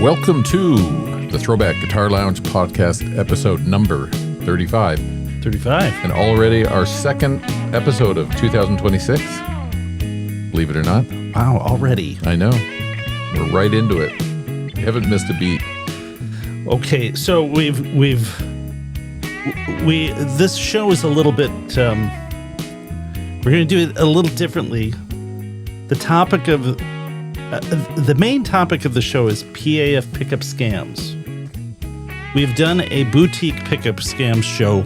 Welcome to the ThroBak Guitar Lounge Podcast, episode number 35. 35. And already our second episode of 2026. Believe it or not. Wow, already. I know. We're right into it. We haven't missed a beat. Okay, so this show is a little bit, we're going to do it a little differently. The topic of, the main topic of the show is P.A.F. pickup scams. We've done a boutique pickup scams show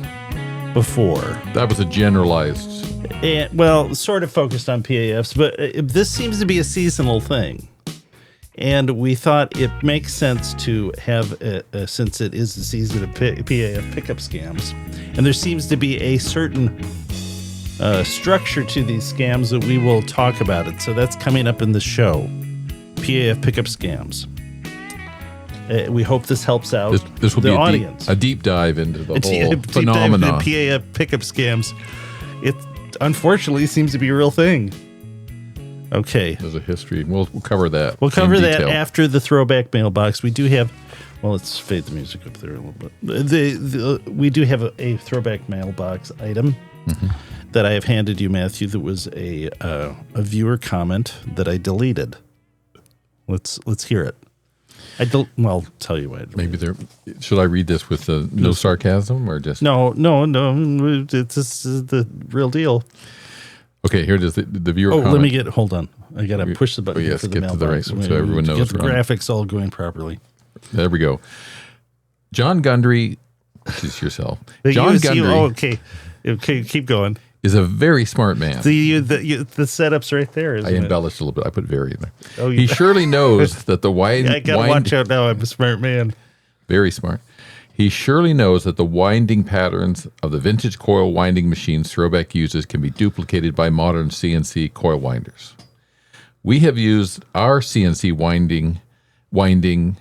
before. That was a generalized. Well, sort of focused on P.A.Fs, but this seems to be a seasonal thing. And we thought it makes sense to have, since it is the season of P.A.F. pickup scams, and there seems to be a certain structure to these scams that we will talk about it. So that's coming up in the show, P.A.F. pickup scams. We hope this helps out this will the be audience. A deep dive into the whole deep phenomenon. dive into P.A.F. pickup scams. It unfortunately seems to be a real thing. Okay. There's a history. We'll cover that. We'll cover that after the ThroBak Mailbox. We do have, well, let's fade the music up there a little bit. We do have a ThroBak Mailbox item that I have handed you, Matthew, that was a viewer comment that I deleted. Let's hear it. Well, tell you what. Maybe should I read this with no sarcasm or just? No. This is the real deal. Okay, here it is. The viewer comment. Hold on. I got to push the button for the mailbox. So everyone knows. Get the graphics all going properly. There we go. John Gundry, just yourself. John Gundry. Okay, keep going. Is a very smart man. The setup's right there. I embellished a little bit. I put very in there. Oh, he surely knows that the I gotta watch out now. I'm a smart man. Very smart. He surely knows that the winding patterns of the vintage coil winding machines ThroBak uses can be duplicated by modern CNC coil winders. We have used our CNC winding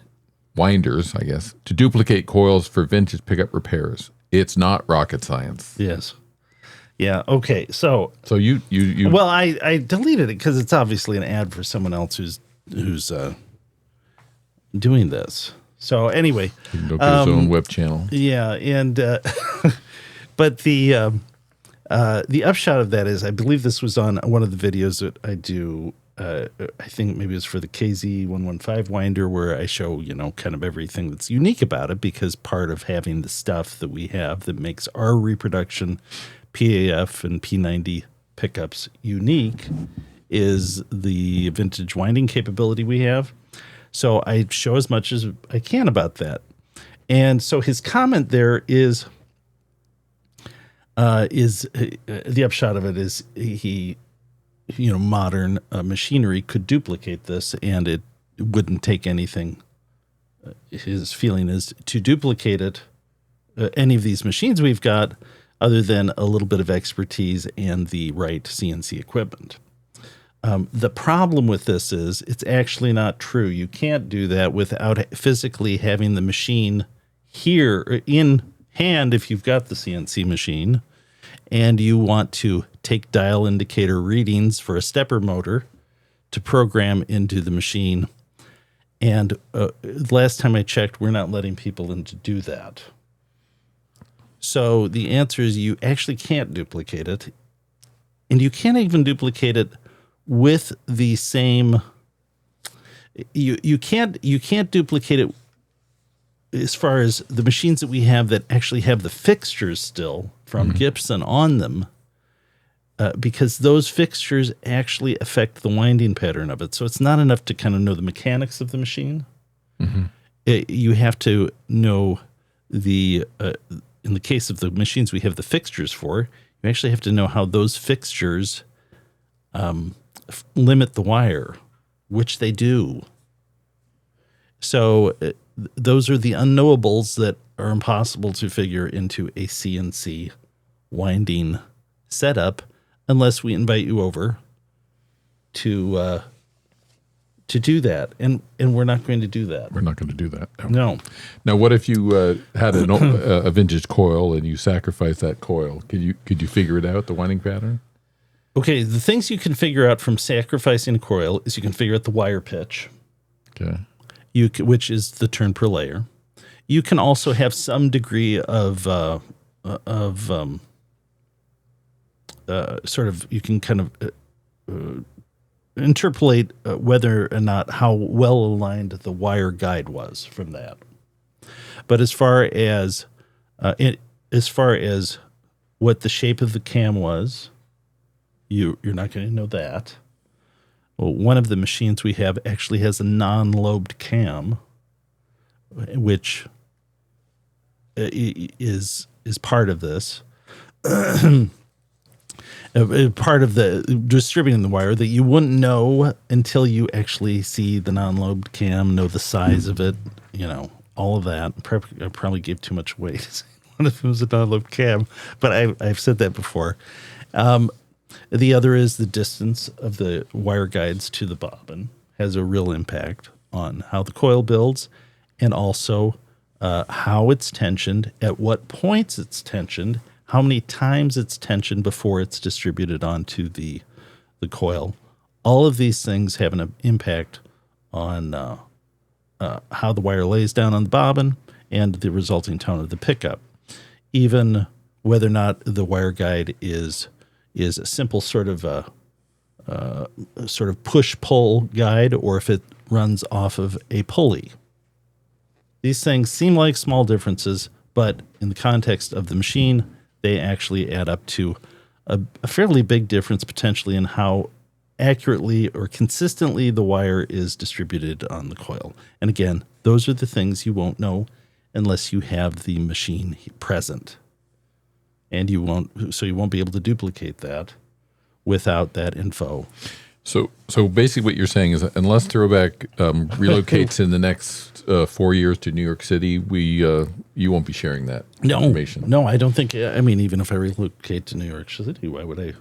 winders, I guess, to duplicate coils for vintage pickup repairs. It's not rocket science. Yes. Yeah. Okay. So you. Well, I deleted it because it's obviously an ad for someone else who's doing this. So anyway, he can go get his own web channel. Yeah, and but the upshot of that is, I believe this was on one of the videos that I do. I think maybe it was for the KZ115 winder, where I show kind of everything that's unique about it, because part of having the stuff that we have that makes our reproduction P.A.F. and P90 pickups unique is the vintage winding capability we have. So I show as much as I can about that. And so his comment there is the upshot of it is he modern machinery could duplicate this, and it wouldn't take anything. His feeling is to duplicate it, any of these machines we've got, other than a little bit of expertise and the right CNC equipment. The problem with this is it's actually not true. You can't do that without physically having the machine here in hand if you've got the CNC machine and you want to take dial indicator readings for a stepper motor to program into the machine. And last time I checked, we're not letting people in to do that. So the answer is you actually can't duplicate it. And you can't even duplicate it with the same, you can't duplicate it as far as the machines that we have that actually have the fixtures still from Gibson on them, because those fixtures actually affect the winding pattern of it. So it's not enough to kind of know the mechanics of the machine. You have to know in the case of the machines we have the fixtures for, you actually have to know how those fixtures limit the wire, which they do. So those are the unknowables that are impossible to figure into a CNC winding setup unless we invite you over to do that. And we're not going to do that. We're not going to do that. No. Now, what if you had a vintage coil and you sacrificed that coil? Could you figure it out, the winding pattern? Okay, the things you can figure out from sacrificing a coil is you can figure out the wire pitch. Okay. which is the turn per layer. You can also have some degree of sort of, you can kind of interpolate whether or not how well aligned the wire guide was from that. But as far as what the shape of the cam was, you're not going to know that. Well, one of the machines we have actually has a non-lobed cam, which is part of this. Part of the distributing the wire that you wouldn't know until you actually see the non-lobed cam, know the size of it, all of that. I probably gave too much away to say one of them was a non-lobed cam, but I've said that before. The other is the distance of the wire guides to the bobbin has a real impact on how the coil builds, and also how it's tensioned, at what points it's tensioned, how many times it's tensioned before it's distributed onto the coil. All of these things have an impact on how the wire lays down on the bobbin and the resulting tone of the pickup. Even whether or not the wire guide is a simple sort of push-pull guide, or if it runs off of a pulley. These things seem like small differences, but in the context of the machine, they actually add up to a fairly big difference potentially in how accurately or consistently the wire is distributed on the coil. And again, those are the things you won't know unless you have the machine present. And you won't be able to duplicate that without that info. So basically what you're saying is, unless ThroBak relocates in the next 4 years to New York City, you won't be sharing that information. No, I don't think. I mean, even if I relocate to New York City, why would I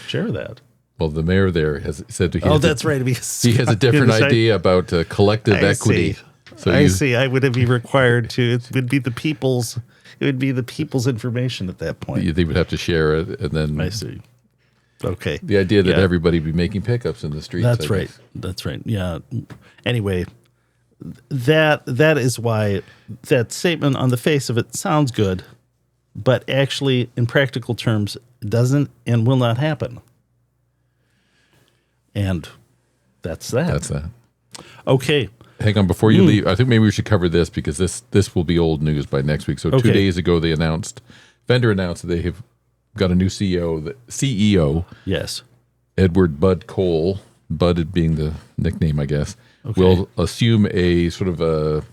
share that? Well, the mayor there has said that's right. Because he has a different idea about collective equity. I see. I would be required to. It would be the people's. It would be the people's information at that point. They would have to share it, and then I see. Okay. The idea that everybody be making pickups in the streets. That's right. That's right. Yeah. Anyway, that is why that statement on the face of it sounds good, but actually in practical terms doesn't and will not happen. And that's that. That's that. Okay. Hang on, before you leave, I think maybe we should cover this because this will be old news by next week. So 2 days ago, Fender announced that they have got a new CEO. Yes. Edward Bud Cole, Bud being the nickname, I guess, will assume a sort of a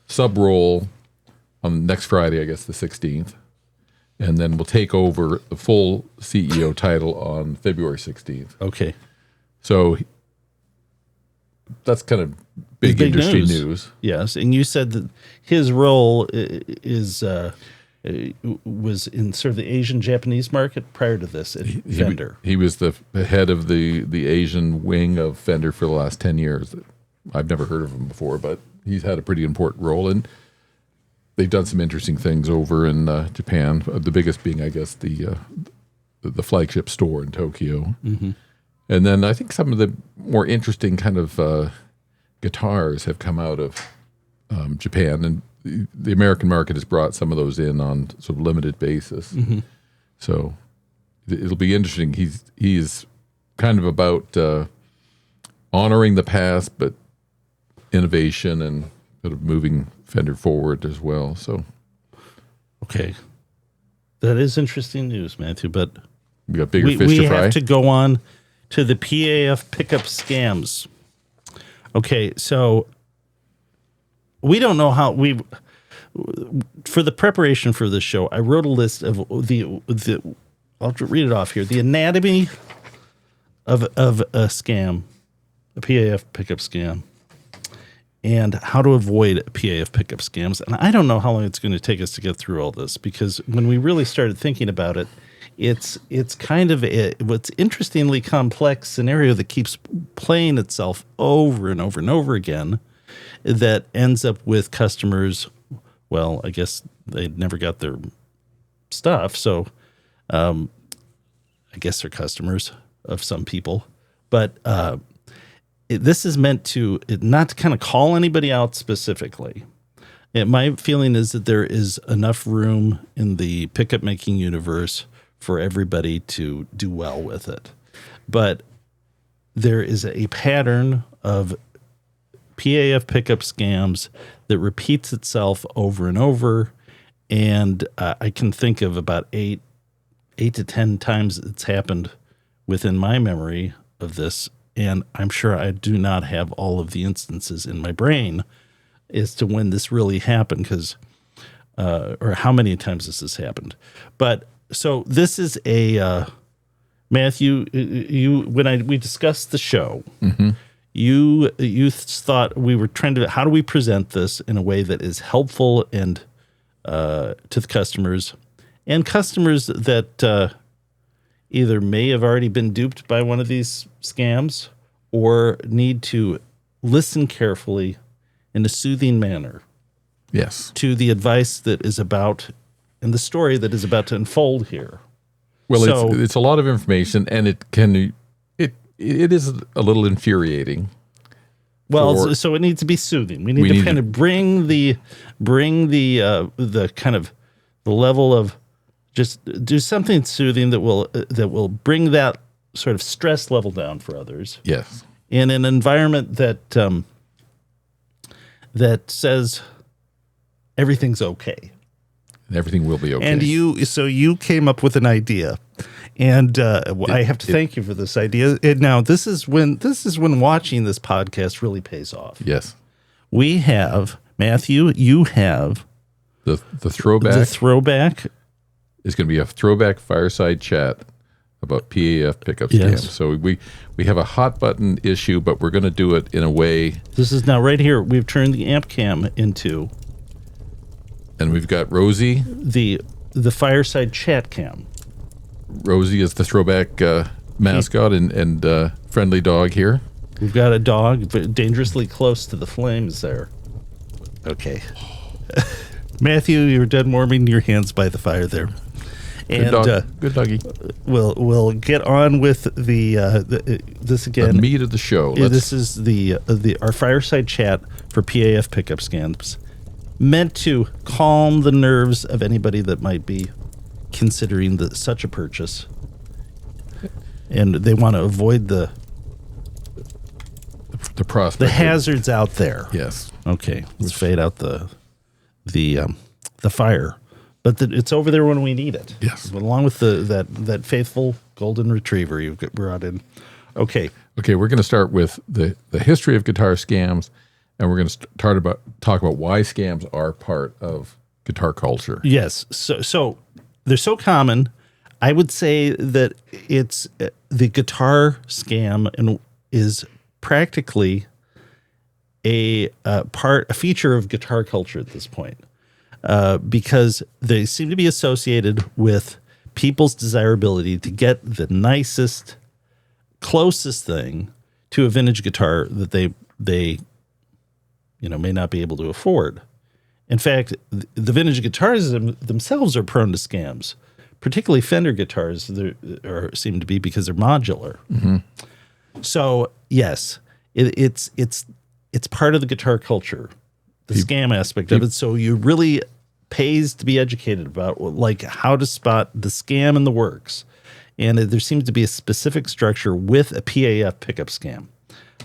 sub-role on next Friday, I guess the 16th, and then will take over the full CEO title on February 16th. Okay. So that's kind of big industry news. Yes, and you said that his role was in sort of the Asian Japanese market prior to this at Fender. He was the head of the Asian wing of Fender for the last 10 years. I've never heard of him before, but he's had a pretty important role, and they've done some interesting things over in Japan. The biggest being, I guess, the flagship store in Tokyo. Mm-hmm. And then I think some of the more interesting kind of guitars have come out of Japan, and the American market has brought some of those in on sort of limited basis. Mm-hmm. So it'll be interesting. He's kind of about honoring the past, but innovation and sort of moving Fender forward as well. So, okay, that is interesting news, Matthew. But we got bigger fish to fry. We have to go on to the P.A.F. pickup scams. Okay, so we don't know how for the preparation for this show, I wrote a list of the I'll read it off here. The anatomy of a scam, a P.A.F. pickup scam, and how to avoid P.A.F. pickup scams. And I don't know how long it's going to take us to get through all this, because when we really started thinking about it, it's kind of what's interestingly complex scenario that keeps playing itself over and over and over again, that ends up with customers. Well, I guess they never got their stuff, so I guess they're customers of some people. But this is meant to not to kind of call anybody out specifically. My feeling is that there is enough room in the pickup making universe for everybody to do well with it. But there is a pattern of P.A.F. pickup scams that repeats itself over and over. And I can think of about 8 to 10 times it's happened within my memory of this. And I'm sure I do not have all of the instances in my brain as to when this really happened, because or how many times this has happened. But so this is a Matthew. We discussed the show, you thought we were trying to, how do we present this in a way that is helpful and to the customers, and customers that either may have already been duped by one of these scams or need to listen carefully in a soothing manner. Yes. To the advice that is about, and the story that is about to unfold here. Well, so, it's a lot of information, and it is a little infuriating. Well, so it needs to be soothing. We need to kind of bring the kind of the level of, just do something soothing that will bring that sort of stress level down for others. Yes. In an environment that that says everything's okay. And everything will be okay. And you came up with an idea, and I have to thank you for this idea. Now this is when watching this podcast really pays off. Yes. We have, Matthew, you have the ThroBak. The ThroBak is going to be a ThroBak fireside chat about P.A.F. pickup scams. Yes. So we have a hot button issue, but we're going to do it in a way. This is now right here. We've turned the amp cam into. And we've got Rosie. The fireside chat cam. Rosie is the ThroBak mascot and friendly dog here. We've got a dog, but dangerously close to the flames there. Okay. Matthew, you're done warming your hands by the fire there. And good doggy. We'll get on with this again. The meat of the show. This is our fireside chat for P.A.F. pickup scams, meant to calm the nerves of anybody that might be considering such a purchase, and they want to avoid the prospect, the hazards out there. Yes. Okay. Let's fade out the fire. But it's over there when we need it. Yes. Along with that faithful golden retriever you've brought in. Okay. Okay, we're going to start with the history of guitar scams, and we're going to talk about why scams are part of guitar culture. Yes. So they're so common. I would say that it's the guitar scam is practically a feature of guitar culture at this point. Because they seem to be associated with people's desirability to get the nicest, closest thing to a vintage guitar that they may not be able to afford. In fact, the vintage guitars themselves are prone to scams, particularly Fender guitars seem to be, because they're modular. Mm-hmm. So yes, it's part of the guitar culture. The scam aspect of it. So you really pays to be educated about like how to spot the scam in the works. And there seems to be a specific structure with a P.A.F. pickup scam.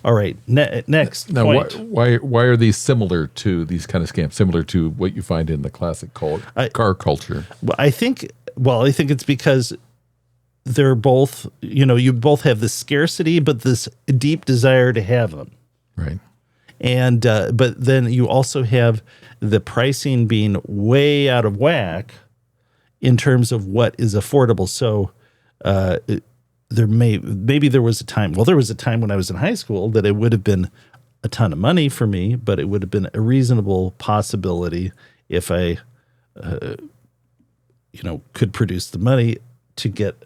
All right, next now, point. Why are these similar to these kind of scams? Similar to what you find in the classic car culture? Well, I think it's because they're both. You both have this scarcity, but this deep desire to have them. Right. And but then you also have the pricing being way out of whack in terms of what is affordable. So maybe there was a time. Well, there was a time when I was in high school that it would have been a ton of money for me, but it would have been a reasonable possibility if I, could produce the money to get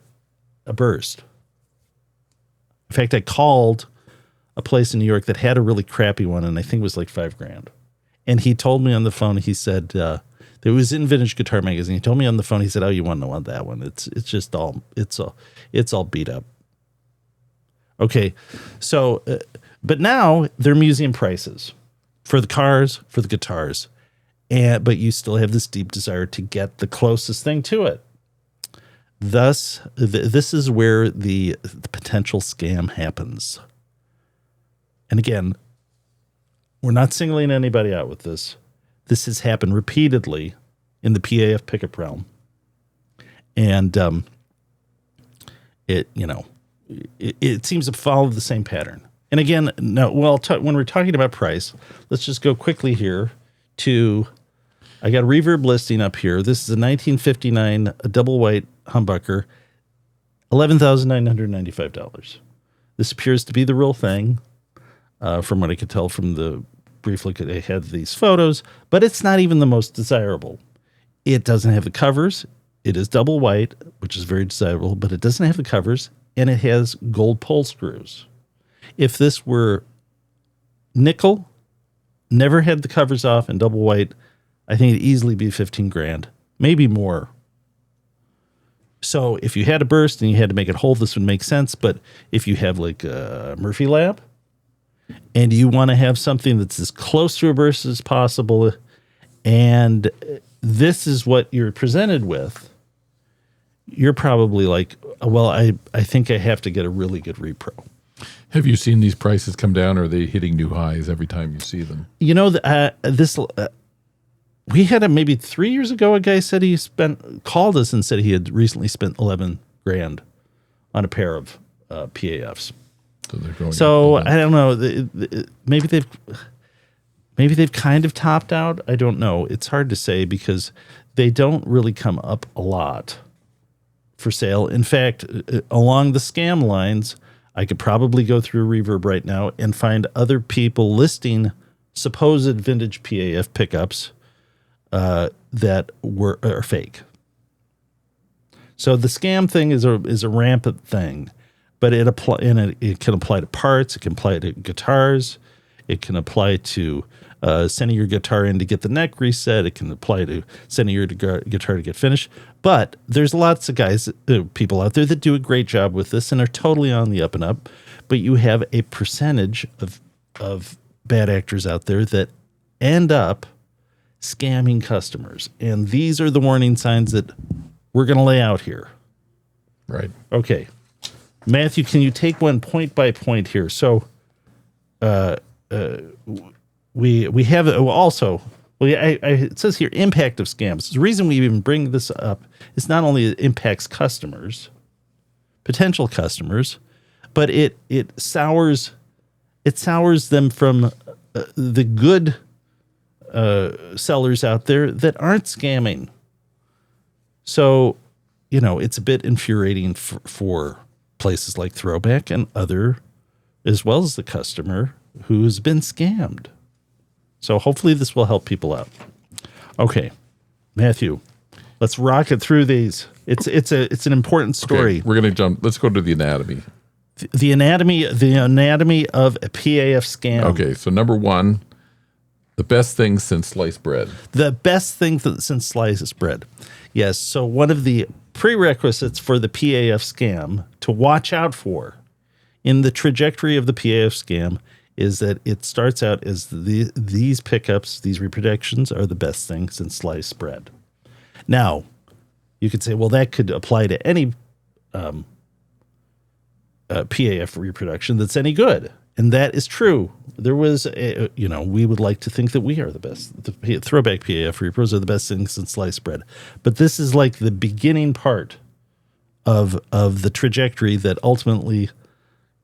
a burst. In fact, I called a place in New York that had a really crappy one, and I think it was like $5,000. And he told me on the phone, he said, it was in Vintage Guitar Magazine. He told me on the phone, he said, "Oh, you want to know that one? It's all beat up." Okay, so But now they're museum prices for the cars, for the guitars. But you still have this deep desire to get the closest thing to it. Thus, this is where the potential scam happens. And again, we're not singling anybody out with this. This has happened repeatedly in the P.A.F. pickup realm. And it seems to follow the same pattern. And again, no, well, when we're talking about price, let's just go quickly here to, I got a reverb listing up here. This is a 1959 double white humbucker, $11,995. This appears to be the real thing, from what I could tell from the brief look at I had these photos, but it's not even the most desirable. It doesn't have the covers. It is double white, which is very desirable, but it doesn't have the covers, and it has gold pull screws. If this were nickel, never had the covers off, and double white, I think it'd easily be 15 grand, maybe more. So if you had a burst and you had to make it whole, this would make sense. But if you have like a Murphy Lab and you want to have something that's as close to a burst as possible, and this is what you're presented with, you're probably like, well, I think I have to get a really good repro. Have you seen these prices come down, or are they hitting new highs every time you see them? You know, we had maybe 3 years ago, a guy said called us and said he had recently spent 11 grand on a pair of P.A.Fs. So I don't know. Maybe they've kind of topped out. I don't know. It's hard to say because they don't really come up a lot for sale. In fact, along the scam lines, I could probably go through Reverb right now and find other people listing supposed vintage P.A.F. pickups that are fake. So the scam thing is a rampant thing, but it can apply to parts. It can apply to guitars. It can apply to sending your guitar in to get the neck reset. It can apply to sending your guitar to get finished. But there's lots of people out there that do a great job with this and are totally on the up and up. But you have a percentage of bad actors out there that end up scamming customers. And these are the warning signs that we're going to lay out here. Right. Okay. Matthew, can you take one point by point here? So we have also, it says here, impact of scams. The reason we even bring this up is not only it impacts customers, potential customers, but it sours them from the good sellers out there that aren't scamming. So, it's a bit infuriating for places like ThroBak and other, as well as the customer who's been scammed. So hopefully this will help people out. Okay, Matthew, let's rock it through these. It's an important story. Okay, we're going to jump. Let's go to the anatomy. The anatomy of a P.A.F. scam. Okay, so number one, the best thing since sliced bread. The best thing since sliced bread. Yes. So one of the prerequisites for the P.A.F. scam to watch out for in the trajectory of the P.A.F. scam is that it starts out as these pickups, these reproductions are the best thing since sliced bread. Now, you could say, well, that could apply to any P.A.F. reproduction that's any good. And that is true. There was, we would like to think that we are the best. The ThroBak P.A.F. repros are the best things since sliced bread. But this is like the beginning part of the trajectory that ultimately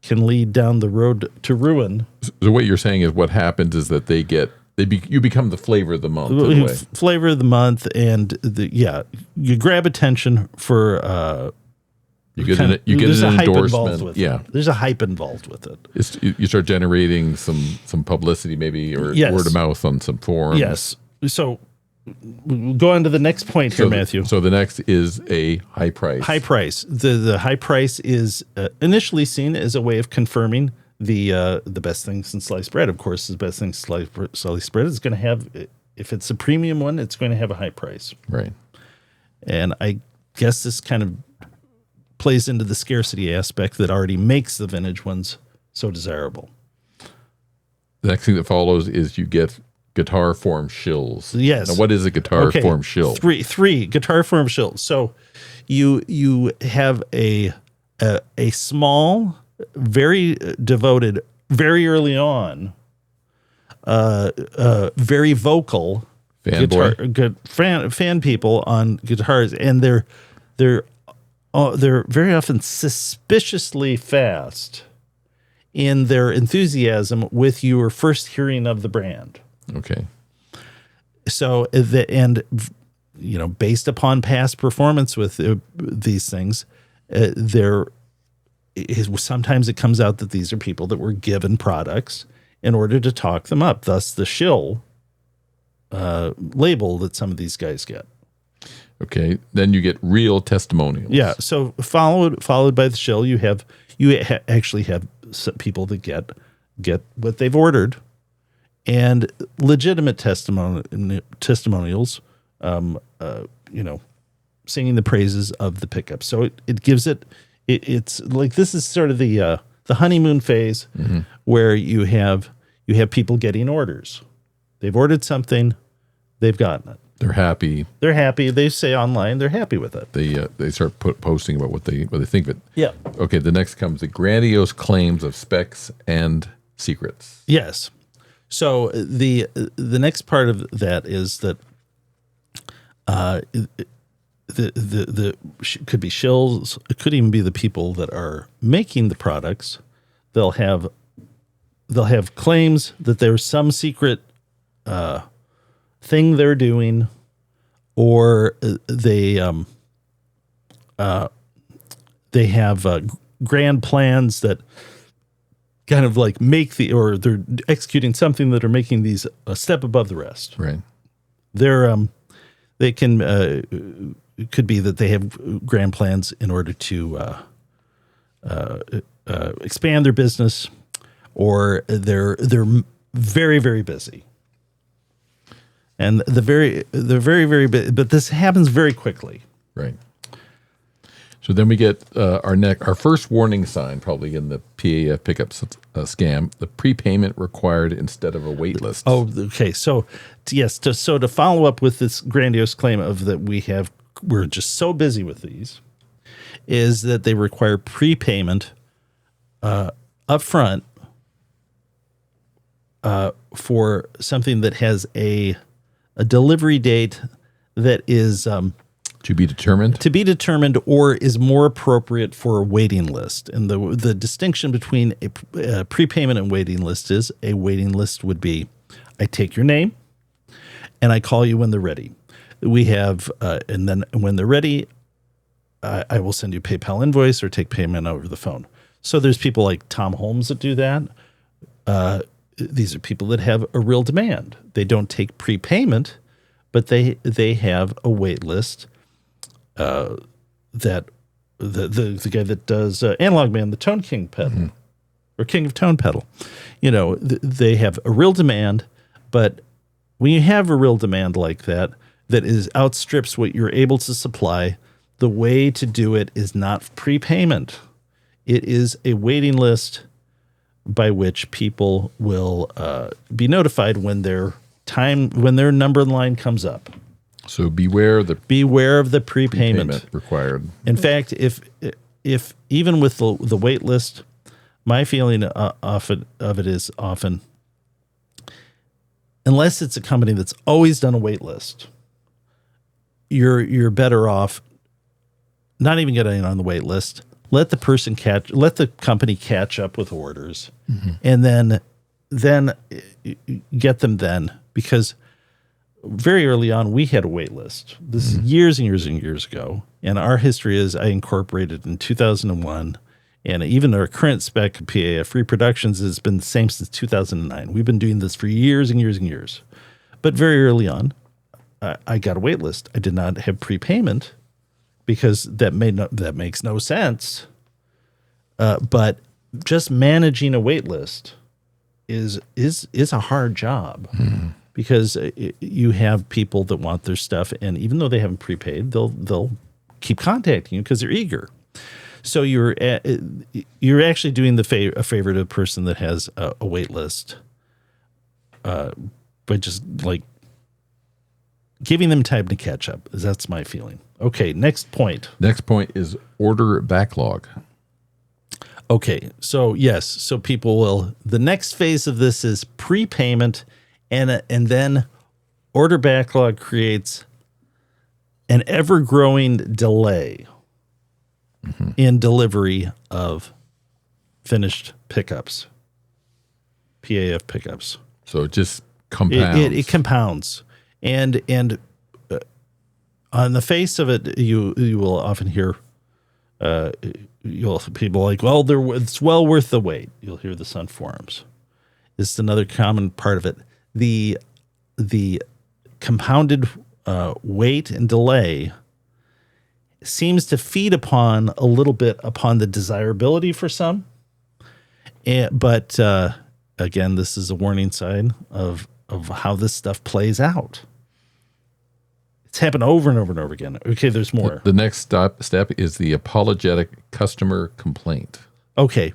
can lead down the road to ruin. So what you're saying is what happens is that you become the flavor of the month. In a way. Flavor of the month, and you grab attention for. You get an endorsement. Yeah, there's a hype involved with it. You start generating some publicity, maybe, or word of mouth on some forums. Yes. So we'll go on to the next point here, Matthew. So the next is a high price. High price. The high price is initially seen as a way of confirming the best thing since sliced bread. Of course, the best thing since sliced bread is going to have, if it's a premium one, it's going to have a high price. Right. And I guess this kind of plays into the scarcity aspect that already makes the vintage ones so desirable. The next thing that follows is you get guitar form shills. Yes. Now, what is a guitar form shill? Three guitar form shills. So you have a small, very devoted, very early on, very vocal fan people on guitars, and they're very often suspiciously fast in their enthusiasm with your first hearing of the brand. Okay. So based upon past performance with these things, sometimes it comes out that these are people that were given products in order to talk them up. Thus, the shill label that some of these guys get. Okay. Then you get real testimonials. Yeah. So followed by the shill, you actually have some people that get what they've ordered, and legitimate testimonials. Singing the praises of the pickup. So it gives it's like, this is sort of the honeymoon phase, where you have people getting orders. They've ordered something, they've gotten it. They're happy. They say online they're happy with it. They start posting about what they think of it. Yeah. Okay. The next comes the grandiose claims of specs and secrets. Yes. So the next part of that is that the could be shills. It could even be the people that are making the products. They'll have claims that there's some secret thing they're doing, or they have grand plans that kind of like or they're executing something that are making these a step above the rest. Right. They can it could be that they have grand plans in order to expand their business, or they're very, very busy. And the very, very, but this happens very quickly. Right. So then we get our first warning sign, probably in the P.A.F. pickup scam: the prepayment required instead of a wait list. Oh, okay. So yes, to follow up with this grandiose claim of that we're just so busy with these, is that they require prepayment up front for something that has a delivery date that is to be determined, or is more appropriate for a waiting list. And the distinction between a prepayment and waiting list is: a waiting list would be, I take your name and I call you when they're ready. We have, and then when they're ready, I will send you a PayPal invoice or take payment over the phone. So there's people like Tom Holmes that do that. These are people that have a real demand. They don't take prepayment, but they have a wait list. That the guy that does Analog Man, the Tone King pedal, or King of Tone pedal, they have a real demand. But when you have a real demand like that outstrips what you're able to supply, the way to do it is not prepayment. It is a waiting list by which people will be notified when their number line comes up. So beware of the prepayment required. In fact, if even with the wait list, my feeling of it is often, unless it's a company that's always done a wait list, you're better off not even getting on the wait list. Let the company catch up with orders, and then get them then, because very early on we had a wait list. This is years and years and years ago, and our history is I incorporated in 2001, and even our current spec P.A.F. reproductions has been the same since 2009. We've been doing this for years and years and years, but very early on, I got a wait list. I did not have prepayment, because that makes no sense. But just managing a wait list is a hard job, because you have people that want their stuff, and even though they haven't prepaid, they'll keep contacting you because they're eager. So you're actually doing a favor to a person that has a wait list by just like giving them time to catch up. That's my feeling. Okay, next point. Next point is order backlog. Okay, so yes, so people will. The next phase of this is prepayment, and then order backlog creates an ever-growing delay in delivery of finished pickups, P.A.F. pickups. So it just compounds. It compounds, and on the face of it, you will often hear people like, well, it's well worth the wait. You'll hear this on forums. This is another common part of it. The compounded wait and delay seems to feed upon a little bit upon the desirability for some. But again, this is a warning sign of how this stuff plays out. It's happened over and over and over again. Okay, there's more. The next step is the apologetic customer complaint. Okay,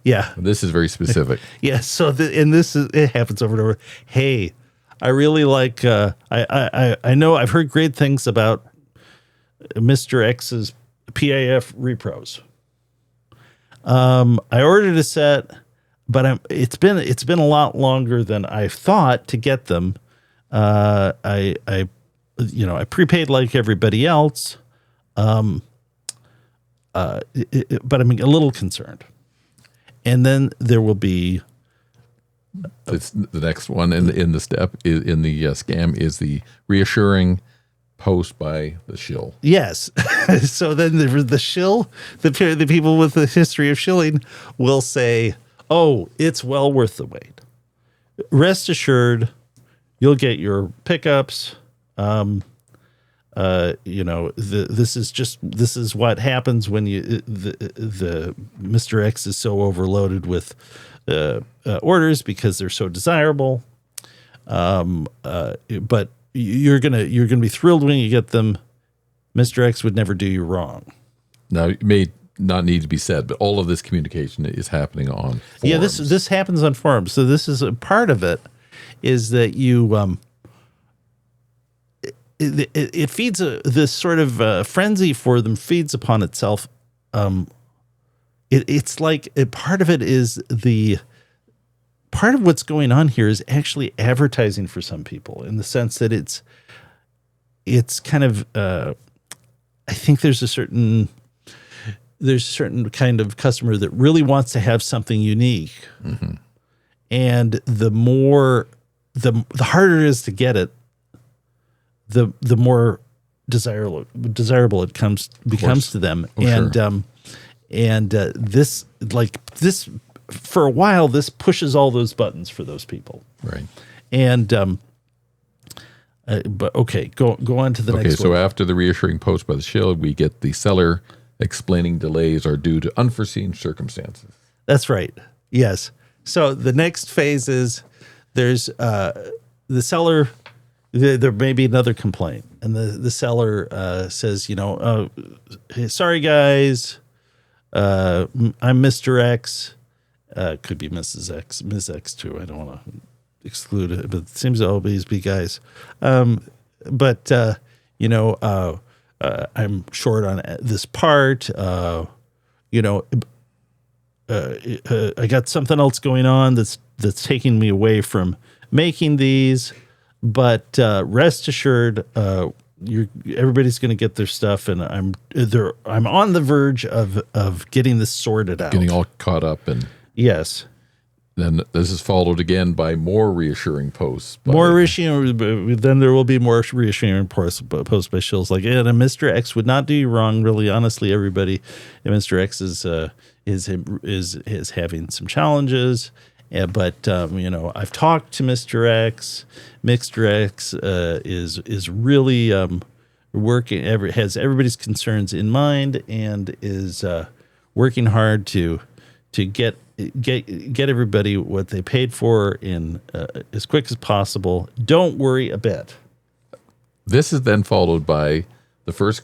yeah. This is very specific. Yeah, so it happens over and over. Hey, I really like, I know I've heard great things about Mr. X's P.A.F. repros. I ordered a set, but it's been a lot longer than I thought to get them. I prepaid like everybody else, but I'm a little concerned. And then there will be. It's the next one in the step in the scam is the reassuring post by the shill. Yes. So then the shill, the people with the history of shilling will say, "Oh, it's well worth the wait. Rest assured, you'll get your pickups." This is what happens when the Mr. X is so overloaded with orders because they're so desirable. But you're gonna be thrilled when you get them. Mr. X would never do you wrong. Now, it may not need to be said, but all of this communication is happening on forums. Yeah, this happens on forums. So this is a part of it, is that you it feeds this sort of frenzy for them feeds upon itself. It's like part of it is part of what's going on here is actually advertising for some people, in the sense that it's kind of I think there's a certain kind of customer that really wants to have something unique, and the harder it is to get it, the more desirable it becomes to them. This for a while, this pushes all those buttons for those people. Right. And but okay, go on to the next one. So after the reassuring post by the shill, we get the seller explaining delays are due to unforeseen circumstances. That's right. Yes. So the next phase is there's the seller. There may be another complaint, and the seller says, hey, sorry guys, I'm Mr. X. Could be Mrs. X, Ms. X too. I don't want to exclude it, but it seems to always be guys. I'm short on this part. I got something else going on that's taking me away from making these. But rest assured, everybody's going to get their stuff, and I'm on the verge of getting this sorted out, getting all caught up, and yes. Then this is followed again by more reassuring posts. Then there will be more reassuring posts by shills like, and Mr. X would not do you wrong. Really, honestly, everybody, Mr. X is having some challenges. Yeah, but I've talked to Mr. X. Mr. X is really working. Has everybody's concerns in mind, and is working hard to get everybody what they paid for in as quick as possible. Don't worry a bit. This is then followed by the first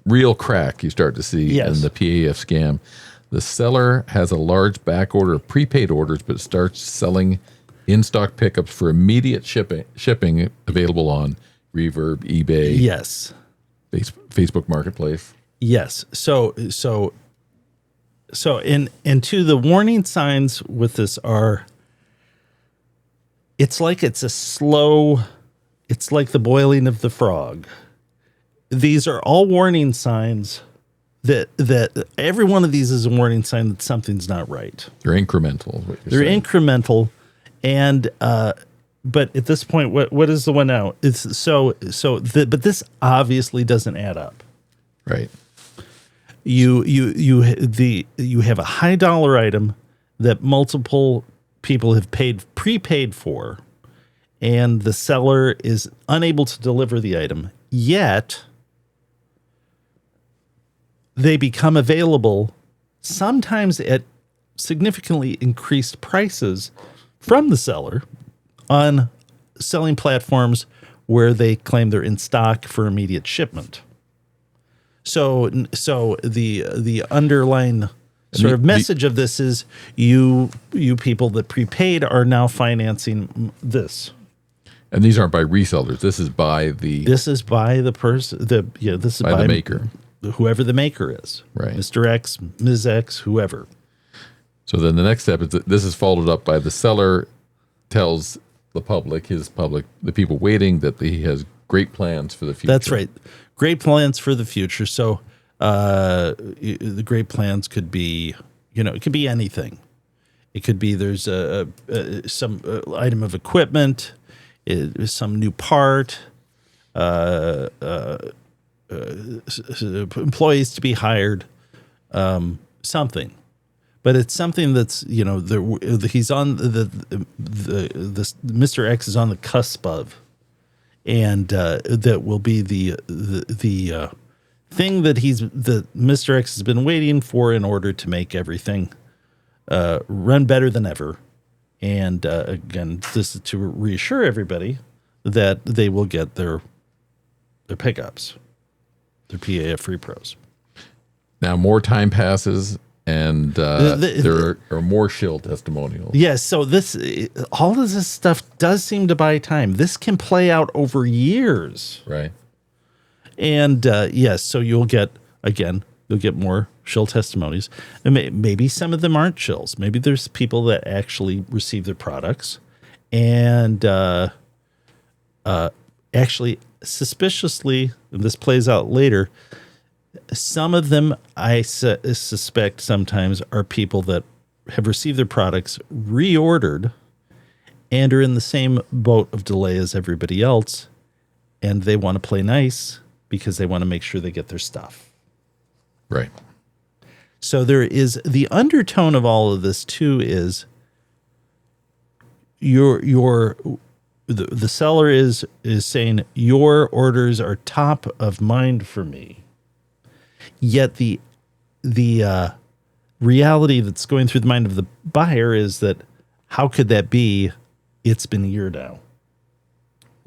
real crack you start to see in the P.A.F. scam. The seller has a large back order of prepaid orders, but starts selling in-stock pickups for immediate shipping available on Reverb, eBay, Yes. Facebook Marketplace. Yes. So and to the warning signs with this are, it's like the boiling of the frog. These are all warning signs that every one of these is a warning sign that something's not right. They're incremental. They're incremental, and but at this point, what is the one out? It's but this obviously doesn't add up. Right. You have a high dollar item that multiple people have prepaid for, and the seller is unable to deliver the item, yet they become available sometimes at significantly increased prices from the seller on selling platforms where they claim they're in stock for immediate shipment. So the underlying sort of message of this is you people that prepaid are now financing this. And these aren't by resellers. This is by the person. This is by the maker, whoever the maker is. Right. Mr. X, Ms. X, whoever. So then the next step is that this is followed up by the seller tells the public, the people waiting, that he has great plans for the future. That's right. Great plans for the future. So the great plans could be, it could be anything. It could be there's some item of equipment, some new part, employees to be hired, something. But it's something that's, he's on the Mr. X is on the cusp of, and that will be the thing that Mr. X has been waiting for in order to make everything run better than ever. And again, this is to reassure everybody that they will get their pickups, their P.A.F. repros. Now more time passes, and there are more shill testimonials. Yes, so all of this stuff does seem to buy time. This can play out over years. Right. And yes, so you'll get more shill testimonies. And maybe some of them aren't shills. Maybe there's people that actually receive their products and actually suspiciously, and this plays out later, some of them I suspect sometimes are people that have received their products, reordered, and are in the same boat of delay as everybody else, and they want to play nice because they want to make sure they get their stuff. Right. So there is the undertone of all of this too is the seller is saying your orders are top of mind for me. Yet the reality that's going through the mind of the buyer is that how could that be? It's been a year now,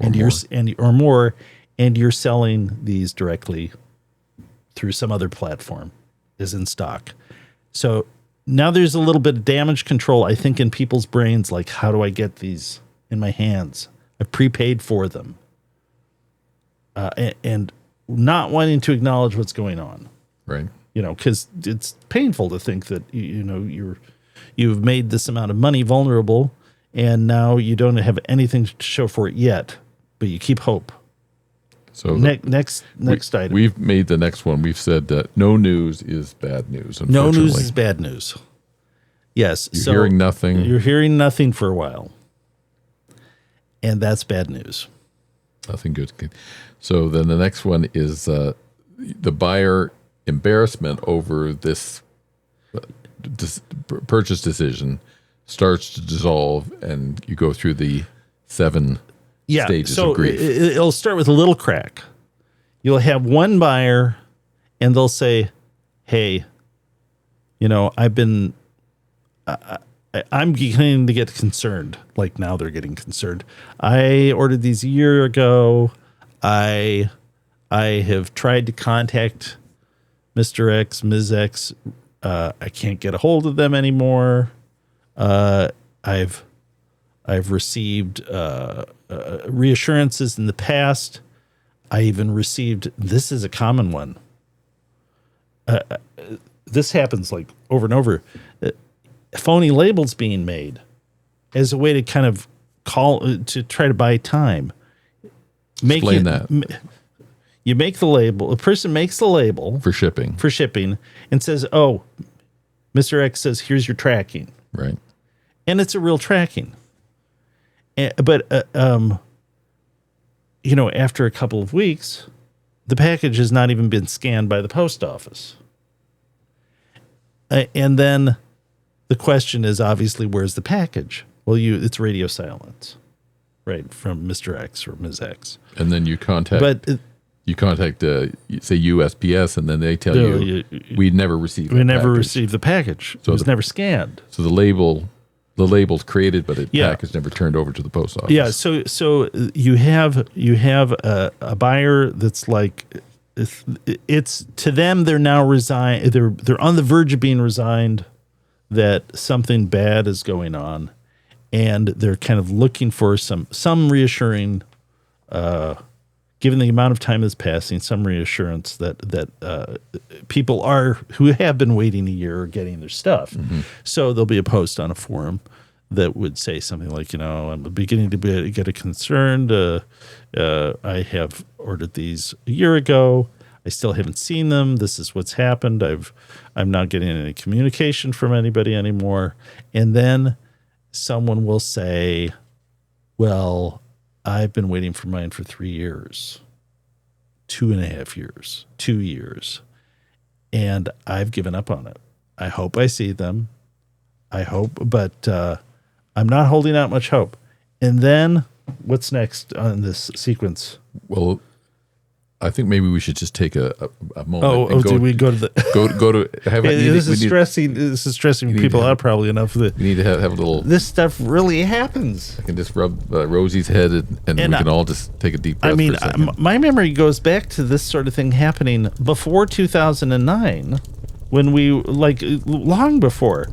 and you're selling these directly through some other platform is in stock. So now there's a little bit of damage control, I think, in people's brains. Like, how do I get these in my hands? I prepaid for them, and not wanting to acknowledge what's going on. Right. Because it's painful to think that, you've made this amount of money vulnerable and now you don't have anything to show for it yet, but you keep hope. So next item. We've made the next one. We've said that no news is bad news. No news is bad news. Yes. You're hearing nothing. You're hearing nothing for a while. And that's bad news. Nothing good. So then the next one is the buyer embarrassment over this purchase decision starts to dissolve, and you go through the 7 stages of grief. It'll start with a little crack. You'll have one buyer, and they'll say, "Hey, I'm beginning to get concerned." Like now, they're getting concerned. I ordered these a year ago. I have tried to contact Mr. X, Ms. X, I can't get a hold of them anymore. I've I've received reassurances in the past. I even received, this is a common one. This happens like over and over. Phony labels being made as a way to kind of to try to buy time. Explain that. You make the label. A person makes the label For shipping. And says, "Oh, Mr. X says here's your tracking." Right. And it's a real tracking. But after a couple of weeks, the package has not even been scanned by the post office. And then the question is obviously, where's the package? Well, it's radio silence, right, from Mr. X or Ms. X. And then you contact say USPS, and then they tell you we never received the package. So it was never scanned. So the label's created, but the package never turned over to the post office. Yeah. So you have a buyer that's like, it's to them, they're now resigned. They're on the verge of being resigned that something bad is going on, and they're kind of looking for some reassuring, given the amount of time that's passing, some reassurance that people who have been waiting a year are getting their stuff. Mm-hmm. So there'll be a post on a forum that would say something like, I'm beginning to get concerned. I have ordered these a year ago. I still haven't seen them. This is what's happened. I'm not getting any communication from anybody anymore. And then someone will say, well, I've been waiting for mine for 3 years, 2.5 years, 2 years, and I've given up on it. I hope I see them. But I'm not holding out much hope. And then what's next on this sequence? Well, I think maybe we should just take a moment. Did we go to the go to have this is stressing people out probably enough that we need to have a little. This stuff really happens. I can just rub Rosie's head and we can all just take a deep breath. I mean, for a second. My memory goes back to this sort of thing happening before 2009, when we long before.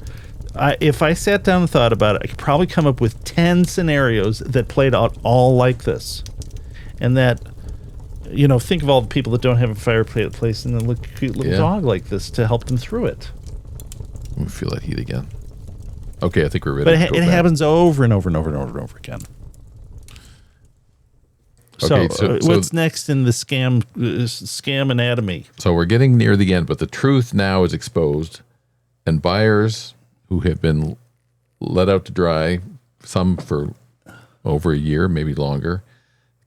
If I sat down and thought about it, I could probably come up with 10 scenarios that played out all like this, and that. Think of all the people that don't have a fireplace and then look at a cute little dog like this to help them through it. We feel that heat again. Okay, I think we're ready. But it happens over and over and over and over and over again. Okay, so what's next in the scam anatomy? So we're getting near the end, but the truth now is exposed, and buyers who have been let out to dry, some for over a year, maybe longer,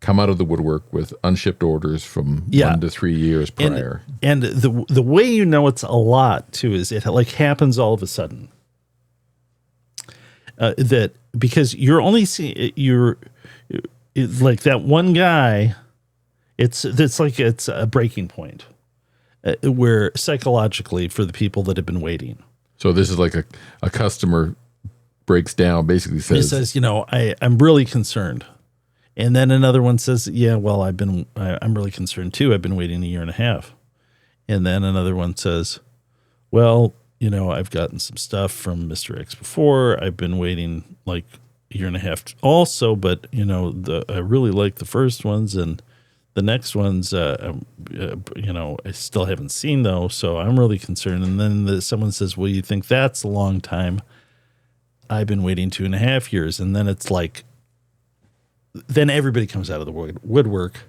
come out of the woodwork with unshipped orders from 1 to 3 years prior. And the way it's a lot too is it happens all of a sudden. That because you're only seeing like that one guy, it's a breaking point where psychologically for the people that have been waiting. So this is like a customer breaks down, basically says, I'm really concerned. And then another one says, yeah, well, I'm really concerned too. I've been waiting 1.5 years. And then another one says, well, I've gotten some stuff from Mr. X before. I've been waiting like 1.5 years also, but I really like the first ones, and the next ones, I still haven't seen though. So I'm really concerned. And then someone says, well, you think that's a long time? I've been waiting 2.5 years. And then it's like, then everybody comes out of the woodwork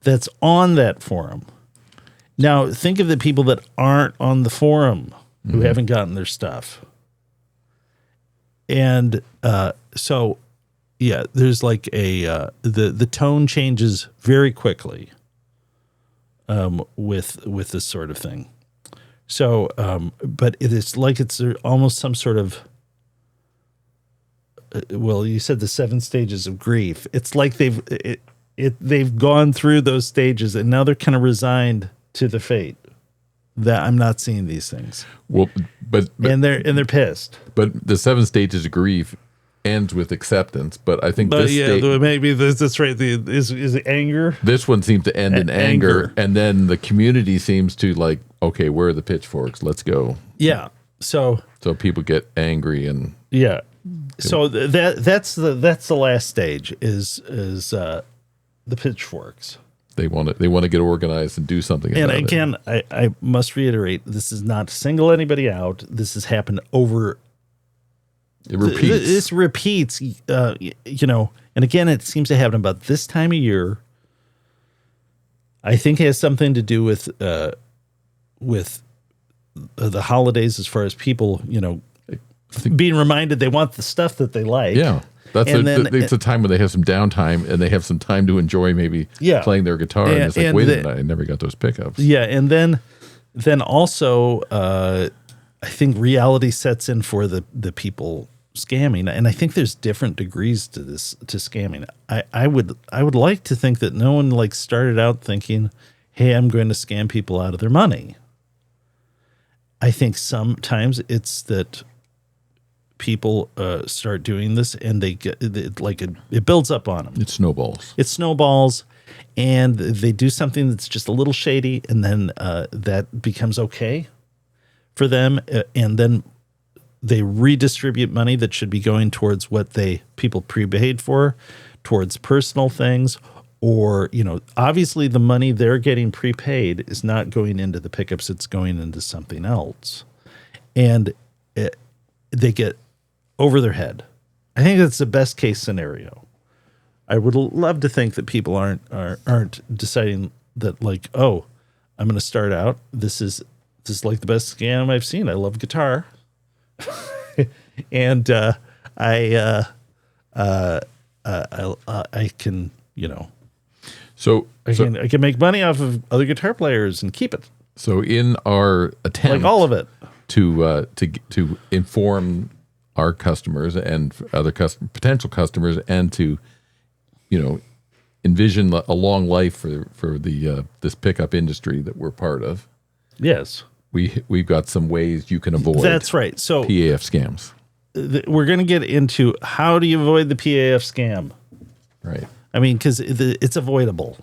that's on that forum. Now, think of the people that aren't on the forum who haven't gotten their stuff. And there's like the tone changes very quickly with this sort of thing. So, but it is like it's almost some sort of, well, you said the 7 stages of grief. It's like they've gone through those stages, and now they're kind of resigned to the fate that I'm not seeing these things. Well, but and they're pissed. But the 7 stages of grief ends with acceptance. But I think maybe that's right. Is it anger? This one seems to end in anger, and then the community seems to like, okay, where are the pitchforks? Let's go. Yeah. So people get angry and So that's the last stage is the pitchforks. They want to get organized and do something. And about again, I must reiterate, this is not to single anybody out. This has happened over. It repeats. This repeats, and again, it seems to happen about this time of year. I think it has something to do with the holidays, as far as people, being reminded they want the stuff that they like. Yeah. It's a time when they have some downtime and they have some time to enjoy maybe playing their guitar. And it's like, wait a minute, I never got those pickups. Yeah. And then also, I think reality sets in for the people scamming. And I think there's different degrees to scamming. I would like to think that no one started out thinking, hey, I'm going to scam people out of their money. I think sometimes it's that people start doing this and they get it builds up on them. It snowballs, and they do something that's just a little shady, and then that becomes okay for them, and then they redistribute money that should be going towards what people prepaid for, towards personal things, or obviously the money they're getting prepaid is not going into the pickups, it's going into something else, and they get over their head. I think that's the best case scenario. I would love to think that people aren't deciding that oh, I'm going to start out. This is like the best scam I've seen. I love guitar, and I can So I can make money off of other guitar players and keep it. So in our attempt, all of it, to inform our customers and other potential customers, and to envision a long life for the this pickup industry that we're part of. Yes, we've got some ways you can avoid. That's right. So P.A.F. scams. We're going to get into how do you avoid the P.A.F. scam. Right. I mean, because it's avoidable.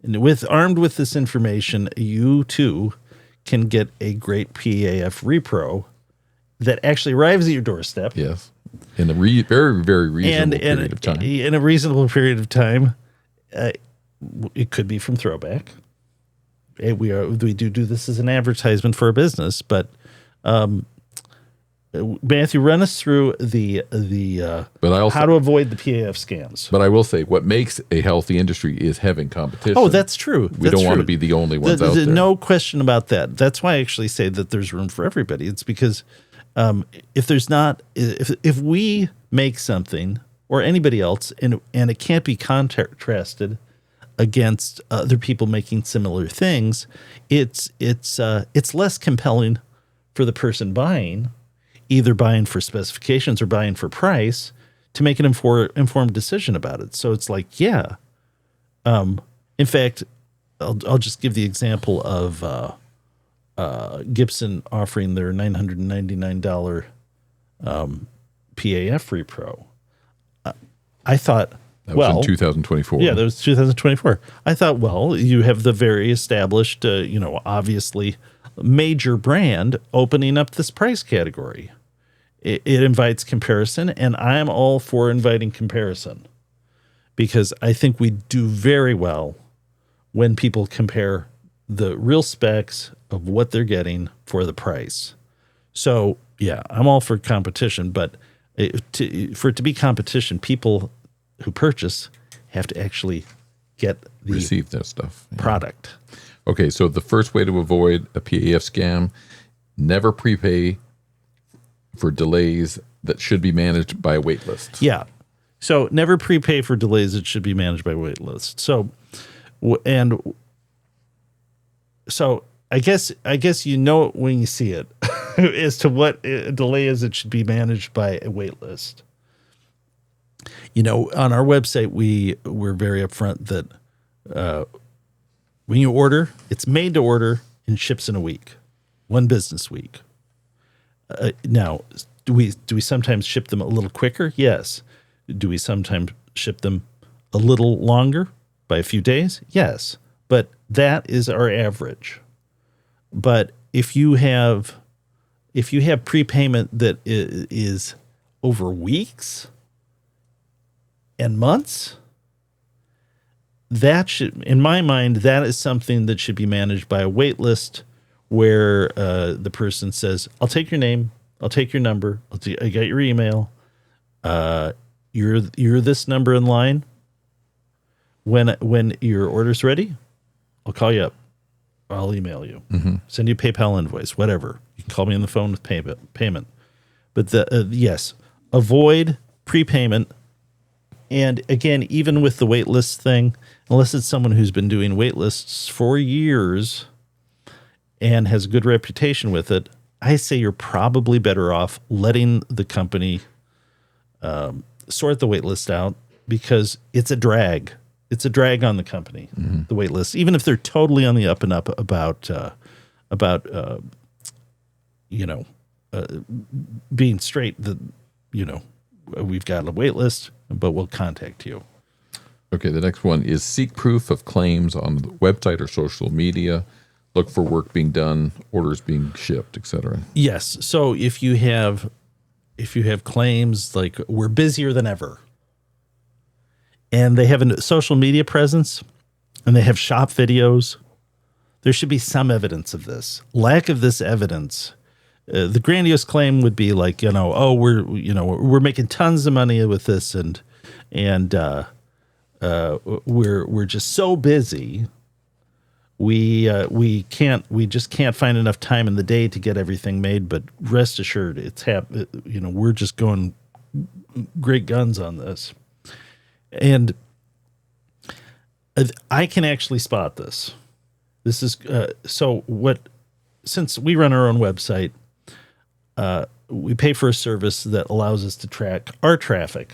And armed with this information, you too can get a great P.A.F. repro that actually arrives at your doorstep. Yes, in a very, very reasonable period of time. In a reasonable period of time, it could be from ThroBak. We do this as an advertisement for a business, but Matthew, run us through how to avoid the P.A.F. scams. But I will say, what makes a healthy industry is having competition. Oh, that's true. We don't want to be the only ones out there. No question about that. That's why I actually say that there's room for everybody. It's because if we make something, or anybody else, and it can't be contrasted against other people making similar things, it's less compelling for the person buying, either buying for specifications or buying for price, to make an informed decision about it. So it's like, yeah. In fact, I'll just give the example of Gibson offering their $999 P.A.F. repro. I thought, that was in 2024. Yeah, that was 2024. I thought, well, you have the very established, obviously major brand opening up this price category. It invites comparison, and I'm all for inviting comparison, because I think we do very well when people compare the real specs of what they're getting for the price. So, yeah, I'm all for competition, but for it to be competition, people who purchase have to actually receive their stuff. Product. Okay, so the first way to avoid a P.A.F. scam: never prepay for delays that should be managed by a wait list. Yeah. So never prepay for delays that should be managed by a wait list. So I guess it when you see it as to what a delay is that should be managed by a wait list. On our website, we're very upfront that when you order, it's made to order and ships in a week, 1 business week. Now, do we sometimes ship them a little quicker? Yes. Do we sometimes ship them a little longer, by a few days? Yes. But that is our average. But if you have prepayment that is over weeks and months, that should, in my mind, that is something that should be managed by a wait list where the person says, I'll take your name, I'll take your number, I got your email, you're this number in line. When your order's ready, I'll call you up. I'll email you, send you a PayPal invoice, whatever. You can call me on the phone with payment. But yes, avoid prepayment. And again, even with the wait list thing, unless it's someone who's been doing wait lists for years and has a good reputation with it, I say you're probably better off letting the company sort the wait list out, because it's a drag. It's a drag on the company, the wait list, even if they're totally on the up and up about being straight. We've got a wait list, but we'll contact you. Okay, the next one is seek proof of claims on the website or social media. Look for work being done, orders being shipped, etc. Yes. So if you have claims like we're busier than ever, and they have a social media presence, and they have shop videos, there should be some evidence of this. Lack of this evidence, the grandiose claim would be like, we're making tons of money with this, and we're just so busy, we just can't find enough time in the day to get everything made. But rest assured, we're just going great guns on this. And I can actually spot this. This is since we run our own website, we pay for a service that allows us to track our traffic.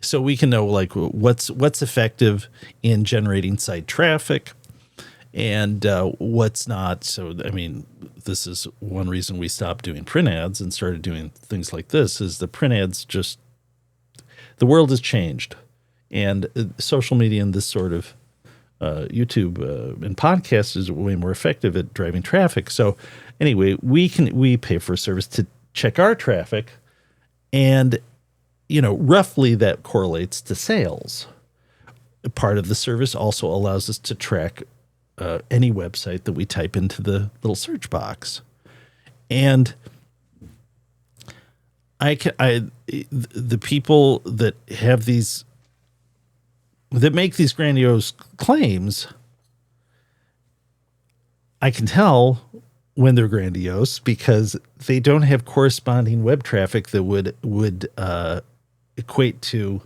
So we can know like what's effective in generating site traffic and what's not. So, I mean, this is one reason we stopped doing print ads and started doing things like this, is the print ads the world has changed. And social media and this sort of YouTube and podcasts is way more effective at driving traffic. So anyway, we pay for a service to check our traffic, and roughly that correlates to sales. Part of the service also allows us to track any website that we type into the little search box, and the people that have that make these grandiose claims, I can tell when they're grandiose because they don't have corresponding web traffic that would equate to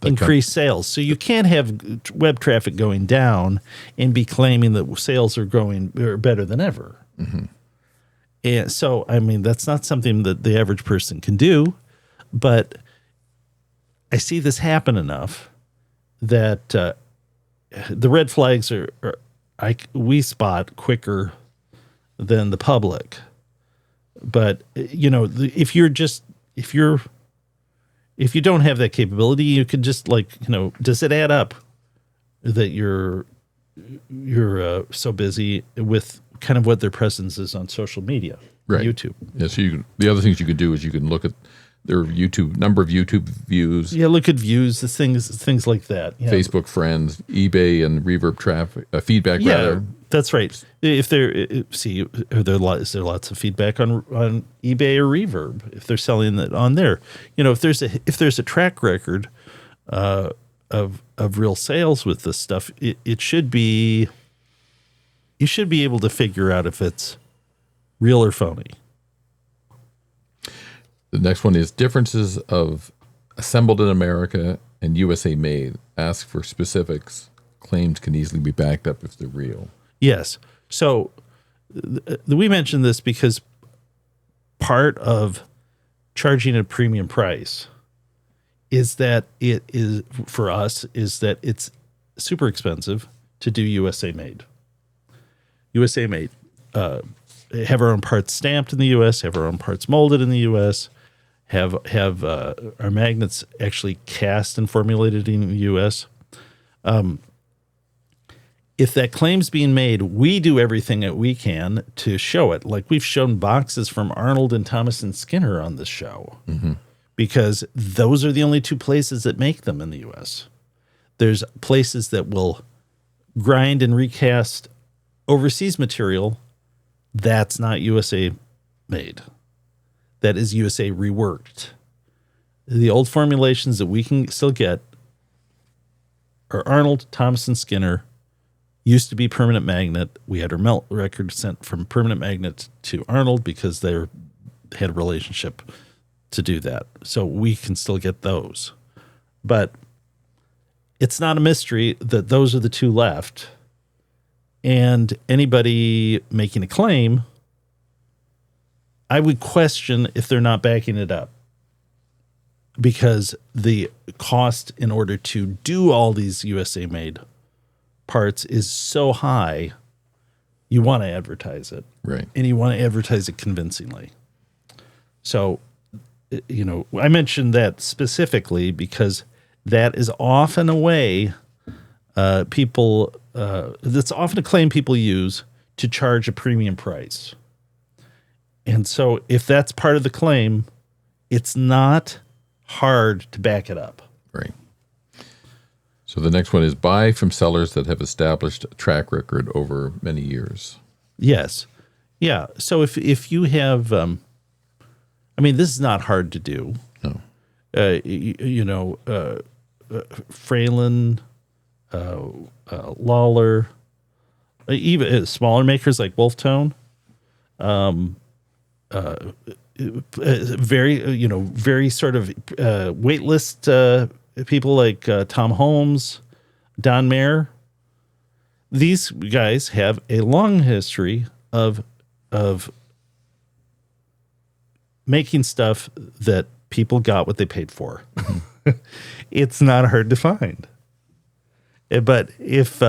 increased sales. So you can't have web traffic going down and be claiming that sales are growing or better than ever. And so, I mean, that's not something that the average person can do, but I see this happen enough that the red flags we spot quicker than the public. But if you don't have that capability, you could just does it add up that you're so busy with kind of what their presence is on social media, right? YouTube. Yeah. So the other things you could do is you can look at their number of YouTube views. Yeah, look at views, things like that. Yeah. Facebook friends, eBay and Reverb traffic, feedback. Yeah, rather. That's right. If is there lots of feedback on eBay or Reverb if they're selling that on there? If there's a track record of real sales with this stuff, it should be. You should be able to figure out if it's real or phony. The next one is differences of assembled in America and USA made. Ask for specifics. Claims can easily be backed up if they're real. Yes. So we mentioned this because part of charging a premium price is that it's super expensive to do USA made. USA made. Have our own parts stamped in the U.S., have our own parts molded in the U.S., have our magnets actually cast and formulated in the U.S. If that claim's being made, we do everything that we can to show it. Like we've shown boxes from Arnold and Thomas and Skinner on this show. because those are the only two places that make them in the U.S. There's places that will grind and recast overseas material that's not USA made. That is USA reworked. The old formulations that we can still get are Arnold, Thomas & Skinner, used to be Permanent Magnet. We had our melt record sent from Permanent Magnet to Arnold because they had a relationship to do that. So we can still get those. But it's not a mystery that those are the two left. And anybody making a claim, I would question if they're not backing it up. Because the cost in order to do all these USA-made parts is so high, you want to advertise it. Right. And you want to advertise it convincingly. So, I mentioned that specifically because that is often a way people, that's often a claim people use to charge a premium price. And so if that's part of the claim, it's not hard to back it up. Right. So the next one is buy from sellers that have established a track record over many years. Yes. Yeah. So if you have, this is not hard to do. No. Fralin, Lawler, even smaller makers like Wolftone, very sort of waitlist people like Tom Holmes, Don Mayer. These guys have a long history of making stuff that people got what they paid for. It's not hard to find. But if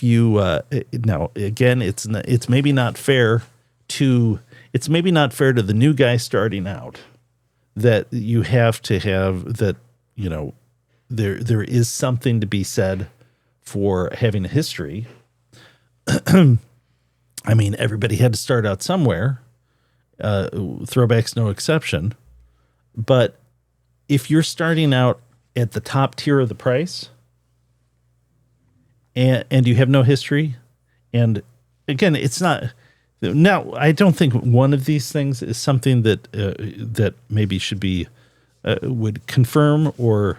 you now again, it's maybe not fair to the new guy starting out that you have to have that, there is something to be said for having a history. Everybody had to start out somewhere. ThroBak's no exception. But if you're starting out at the top tier of the price and you have no history, and again, it's not. Now, I don't think one of these things is something that maybe should be would confirm or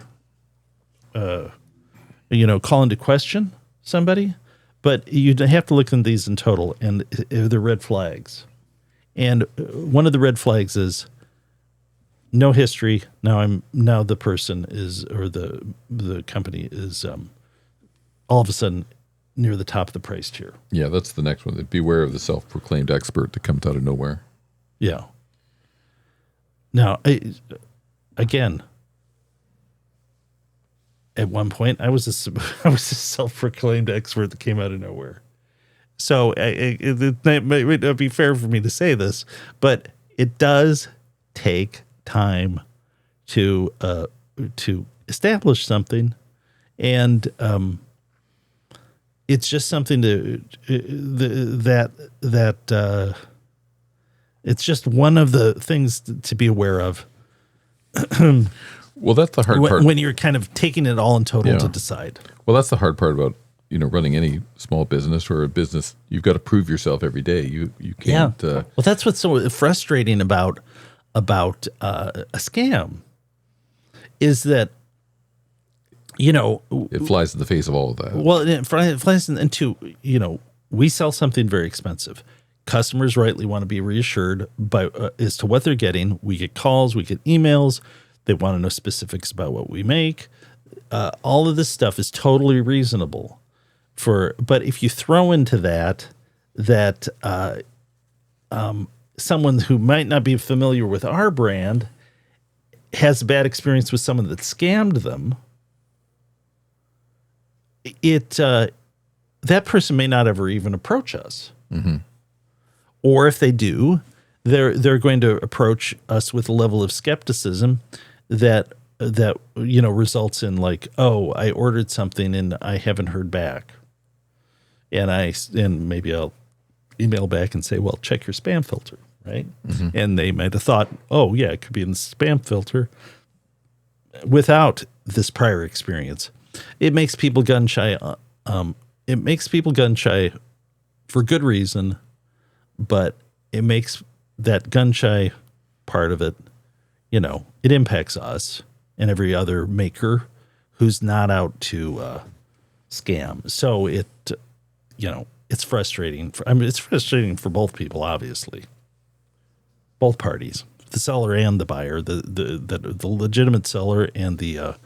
call into question somebody, but you have to look at these in total, and they're red flags. And one of the red flags is no history. Now the person is, or the company is, all of a sudden near the top of the price tier. Yeah, that's the next one. Beware of the self-proclaimed expert that comes out of nowhere. Yeah. Now, again, at one point, I was a self-proclaimed expert that came out of nowhere. So it might not be fair for me to say this, but it does take time to establish something, and it's just something it's just one of the things to be aware of. Well, that's the hard part. When you're kind of taking it all in total to decide. Well, that's the hard part about, running any small business or a business. You've got to prove yourself every day. You can't. Well, that's what's so frustrating about a scam is that, it flies in the face of all of that. Well, it flies into, we sell something very expensive. Customers rightly want to be reassured as to what they're getting. We get calls, we get emails. They want to know specifics about what we make. All of this stuff is totally reasonable. But if you throw into that someone who might not be familiar with our brand has a bad experience with someone that scammed them, that person may not ever even approach us. Mm-hmm. Or if they do, they're going to approach us with a level of skepticism that results in like, oh, I ordered something and I haven't heard back. And maybe I'll email back and say, well, check your spam filter, right? And they might have thought, oh yeah, it could be in the spam filter without this prior experience. It makes people gun shy. It makes people gun shy for good reason, but it makes that gun shy part of it, it impacts us and every other maker who's not out to scam. So it's frustrating. It's frustrating for both people, obviously, both parties, the seller and the buyer, the legitimate seller and the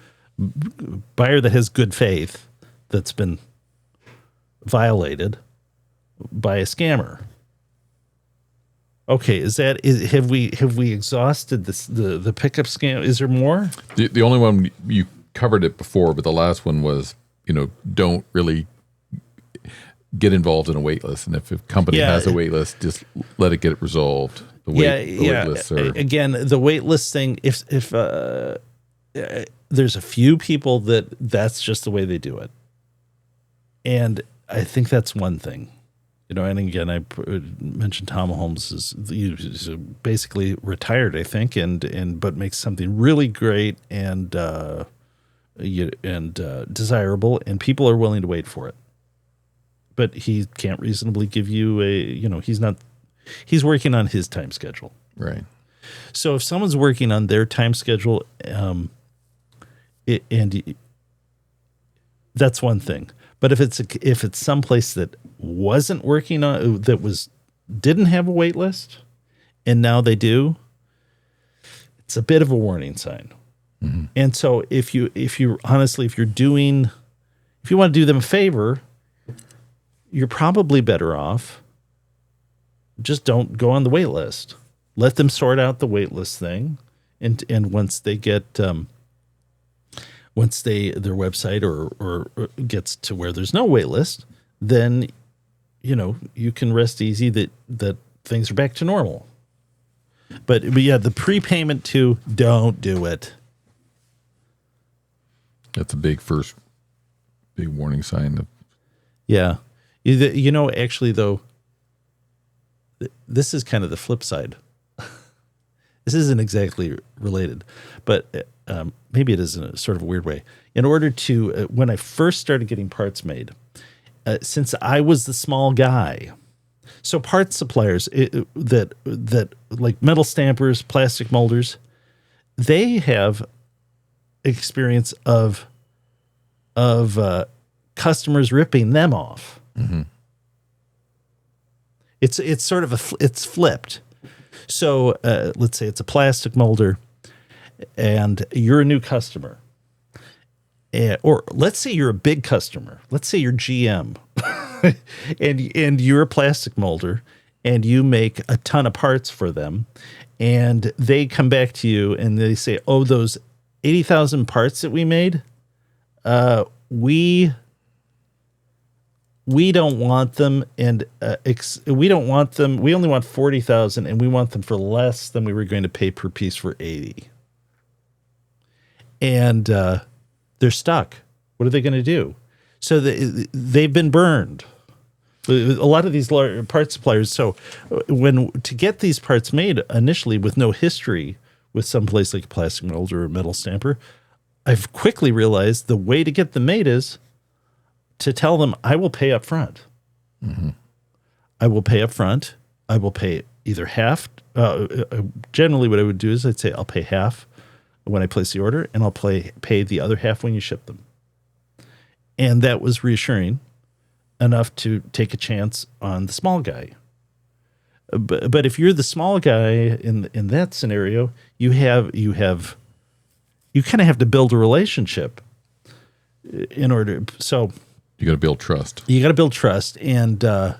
buyer that has good faith that's been violated by a scammer. Okay, have we exhausted the pickup scam? Is there more? The only one you covered it before, but the last one was don't really get involved in a wait list, and if a company has a wait list, just let it get resolved. The wait lists are... Again, the wait list thing. If there's a few people that's just the way they do it, and I think that's one thing. And again, I mentioned Tom Holmes is basically retired, I think, but makes something really great and desirable, and people are willing to wait for it. But he can't reasonably give you he's working on his time schedule. Right. So if someone's working on their time schedule, and that's one thing. But if it's someplace that wasn't working on, didn't have a wait list, and now they do, it's a bit of a warning sign. Mm-hmm. And so if you want to do them a favor, you're probably better off just don't go on the wait list. Let them sort out the wait list thing, and once they get their website or gets to where there's no wait list, then you can rest easy that things are back to normal. But yeah, the prepayment too, don't do it. That's a big warning sign. Yeah. Actually though, this is kind of the flip side. This isn't exactly related, but maybe it is in a sort of a weird way. In order to, when I first started getting parts made, since I was the small guy, so parts suppliers that like metal stampers, plastic molders, they have experience of customers ripping them off. Mm-hmm. It's sort of it's flipped. So let's say it's a plastic molder, and you're a new customer. Or let's say you're a big customer. Let's say you're GM, and you're a plastic molder, and you make a ton of parts for them, and they come back to you and they say, "Oh, those 80,000 parts that we made, we don't want them, and we don't want them. We only want 40,000, and we want them for less than we were going to pay per piece for 80." And they're stuck. What are they going to do? So they've been burned. A lot of these large part suppliers. So to get these parts made initially with no history with some place like a plastic molder or a metal stamper, I've quickly realized the way to get them made is to tell them, I will pay up front. Mm-hmm. I will pay up front. I will pay either half. Generally what I would do is I'd say I'll pay half when I place the order, and I'll pay the other half when you ship them. And that was reassuring enough to take a chance on the small guy. But if you're the small guy in that scenario, you kind of have to build a relationship in order. So you got to build trust. And I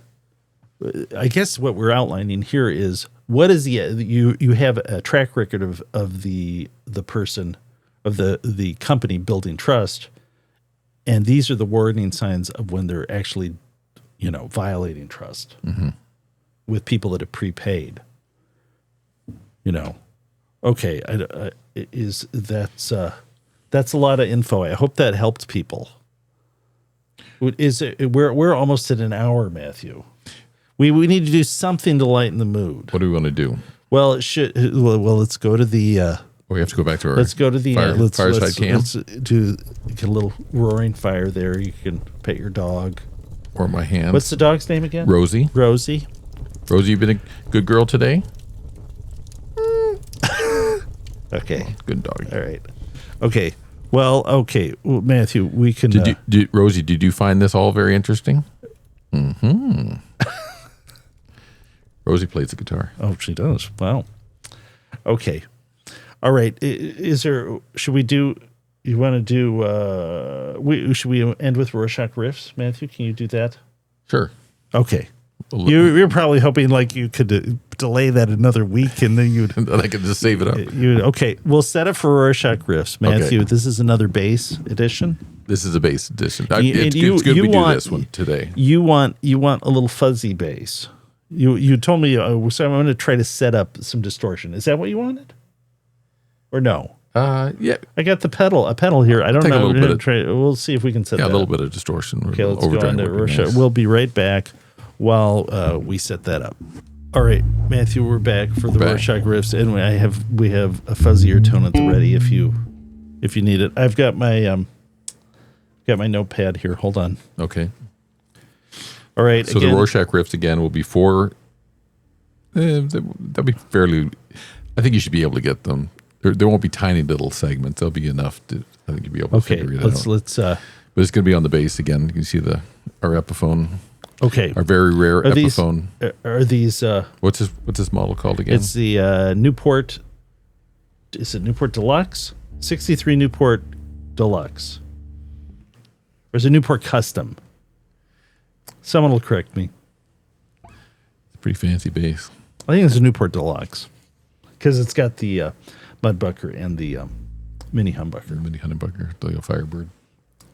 guess what we're outlining here is what is you have a track record of the person of the company building trust, and these are the warning signs of when they're actually violating trust with people that have prepaid. Okay, that's a lot of info. I hope that helped people. We're almost at an hour, Matthew. We need to do something to lighten the mood. What do we want to do? Well, it should. Well, let's go to the. We have to go back to our. Let's go to the fireside camp. Let's do a little roaring fire there. You can pet your dog. Or my hands. What's the dog's name again? Rosie. Rosie, you been a good girl today? Okay. Good dog. All right. Okay. Well, okay. Well, Matthew, we can. Rosie, did you find this all very interesting? Mm-hmm. Rosie plays the guitar. Oh, she does. Wow. Okay. All right. Should we do, you want to do, should we end with Rorschach Riffs? Matthew, can you do that? Sure. Okay. You're probably hoping like you could delay that another week and then you'd. And I could just save it up. Okay. We'll set up for Rorschach Riffs. Matthew, This is another bass edition. This is a bass edition. It's good we do this one today. You want a little fuzzy bass. You told me, so I'm going to try to set up some distortion. Is that what you wanted? Or no? Yeah. I got a pedal here. I don't know. We'll see if we can set that a little up. bit of distortion. Okay, let's go on to Rorschach. Nice. We'll be right back while we set that up. All right, Matthew, we're back for the Rorschach Riffs, and we have a fuzzier tone at the ready if you need it. I've got my notepad here. Hold on. Okay. All right. So the Rorschach Riffs again will be four. They'll be fairly. I think you should be able to get them. There won't be tiny little segments. There'll be enough to. I think you'll be able to figure it out. Let's. But it's going to be on the bass again. You can see our Epiphone. Okay. Our very rare Epiphone. Are these? What's this model called again? It's the Newport. Is it Newport Deluxe? 63 Newport Deluxe. Or is it Newport Custom? Someone will correct me. It's a pretty fancy bass. I think it's a Newport Deluxe because it's got the mudbucker and the mini humbucker. Mini humbucker, the Firebird.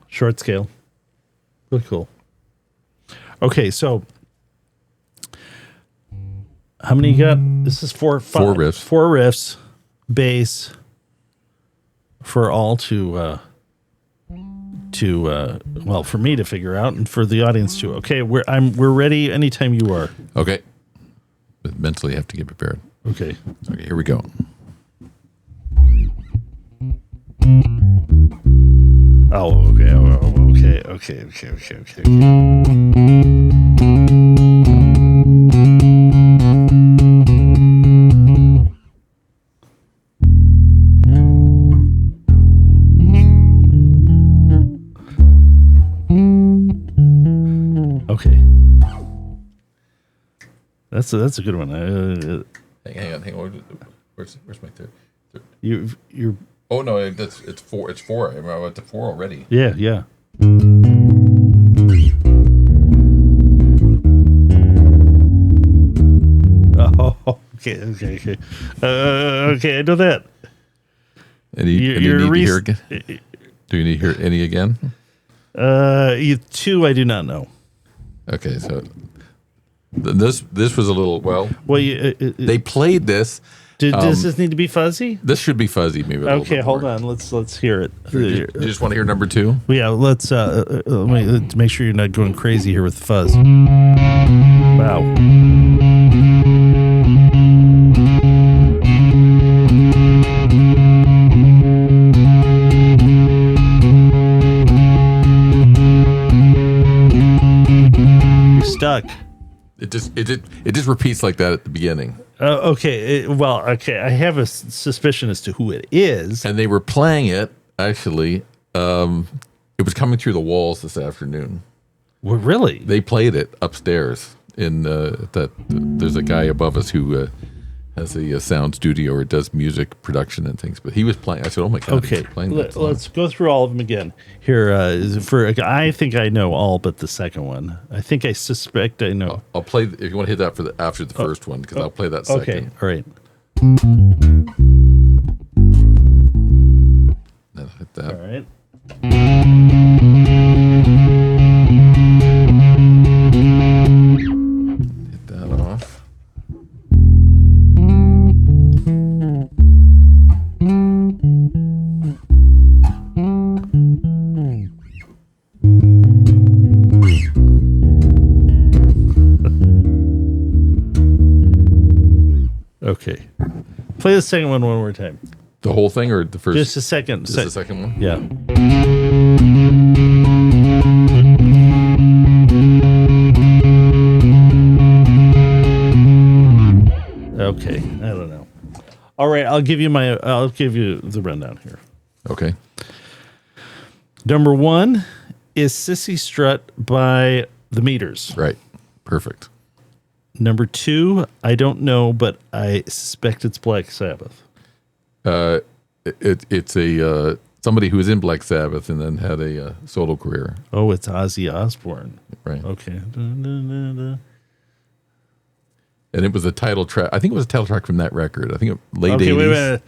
Short scale. Really cool. Okay, so how many you got? This is four riffs. Four riffs, bass for all to for me to figure out and for the audience too. Okay, we're ready anytime you are. Okay. But mentally have to get prepared. Okay, here we go. Oh, okay. Okay. That's a good one. Hang on. Where's my third? You're. Oh no, it's four. It's four. I'm at the four already. Yeah. Oh, okay. Okay, I know that. Do you need to hear again? Do you need to hear any again? Two I do not know. Okay, so this was a little well. They played this. Does this need to be fuzzy? This should be fuzzy, maybe. Okay, hold on. Let's hear it. You just want to hear number two? Yeah, let's make sure you're not going crazy here with the fuzz. Wow. You're stuck. It just repeats like that at the beginning. Okay. I have a suspicion as to who it is. And they were playing it, actually. It was coming through the walls this afternoon. Well, really? They played it upstairs. There's a guy above us who has a sound studio or does music production and things. But he was playing. I said, oh my God. Okay. Let's go through all of them again. Here, I think I know all but the second one. I think I suspect I know. I'll play, if you want to hit that after the first one, because I'll play that second. Okay, all right. Then I'll hit that. All right. Hit that off. Okay. Play the second one more time. The whole thing or the first? Just a second. Just the second one? Yeah. Okay. I don't know. All right. I'll give you the rundown here. Okay. Number 1 is Sissy Strut by The Meters. Right. Perfect. Number 2, I don't know, but I suspect it's Black Sabbath. It's a somebody who was in Black Sabbath and then had a solo career. Oh, it's Ozzy Osbourne. Right. Okay. And it was a title track. I think it was a title track from that record. I think late 80s. Wait.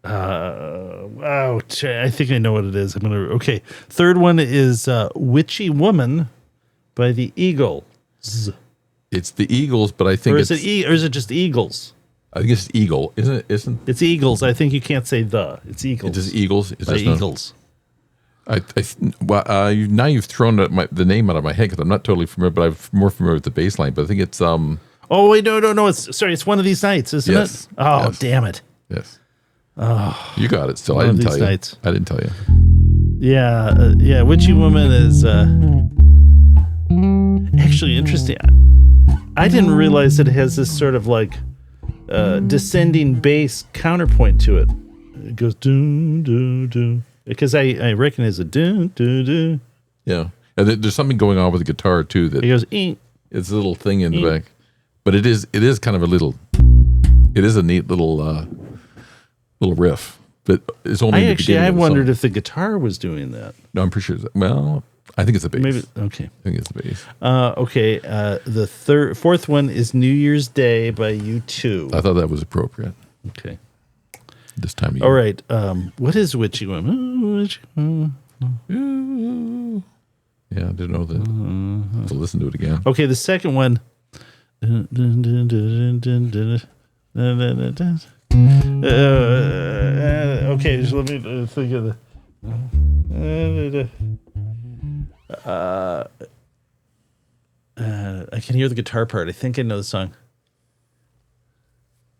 Wow. I think I know what it is. Okay. Third one is Witchy Woman by the Eagles. It's the Eagles, but I think or is it just Eagles? I think it's Eagle, isn't it? Isn't it's Eagles? I think you can't say the. It's Eagles. It's just Eagles. It's by just Eagles. Now you've thrown the name out of my head because I'm not totally familiar, but I'm more familiar with the bass line. But I think it's Oh wait, no. It's One of These Nights, isn't it? Oh, yes. Damn it. Yes. Oh, you got it. Still, I didn't tell you. Nights. I didn't tell you. Yeah. Witchy Woman is actually interesting. I didn't realize it has this sort of like descending bass counterpoint to it. It goes doo doo doo because I recognize a doo doo doo. Yeah, and there's something going on with the guitar too that it goes. It's a little thing in the back, but it is kind of a little. It is a neat little riff, but it's only. I wondered if the guitar was doing that. No, I'm pretty sure. Well, I think it's the bass. Maybe okay. I think it's the bass. Okay. The fourth one is New Year's Day by U2. I thought that was appropriate. Okay. This time of year. All right. What is Witchy Woman? Yeah, I didn't know that. So listen to it again. Okay, the second one. Okay, just let me think of the. I can hear the guitar part. I think I know the song.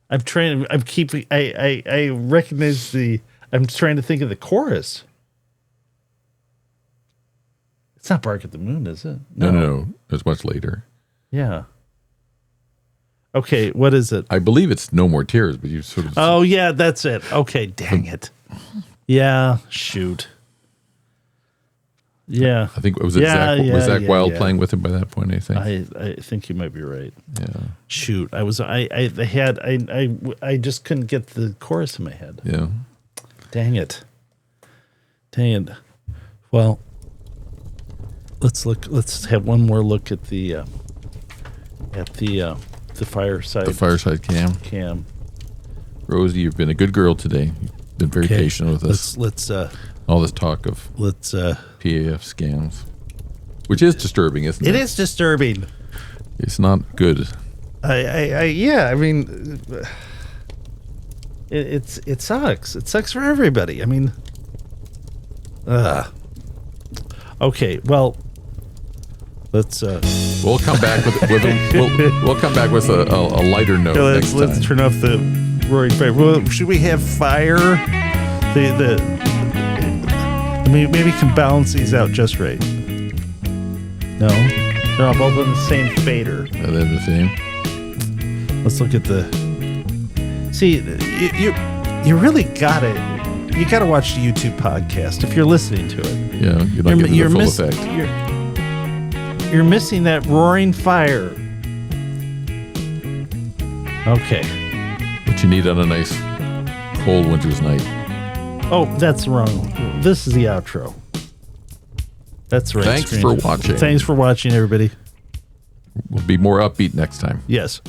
I recognize I'm trying to think of the chorus. It's not Bark at the Moon, is it? No. It's much later. Yeah. Okay, what is it? I believe it's No More Tears, but you sort of... Oh, yeah, that's it. Okay, dang it. Yeah, shoot. Yeah. I think was Zach Wilde playing with him by that point, I think. I think you might be right. Yeah. Shoot. I just couldn't get the chorus in my head. Yeah. Dang it. Well, let's have one more look at the fireside. The fireside cam. Rosie, you've been a good girl today. You've been very patient with us. Let's all this talk of P.A.F. scams, which is disturbing, isn't it? It is disturbing. It's not good. I mean, it sucks. It sucks for everybody. I mean, okay. Well, let's. We'll come back with we'll come back with a lighter note next time. Let's turn off the roaring fire. Well, should we have fire? Maybe we can balance these out just right. No, they're all both on the same fader. Are they the same? Let's look at the. See, you really gotta watch the YouTube podcast if you're listening to it. Yeah, you're not getting the full effect. You're missing that roaring fire. Okay. What you need on a nice cold winter's night. Oh, that's wrong. This is the outro. That's right. Thanks for watching. Thanks for watching, everybody. We'll be more upbeat next time. Yes.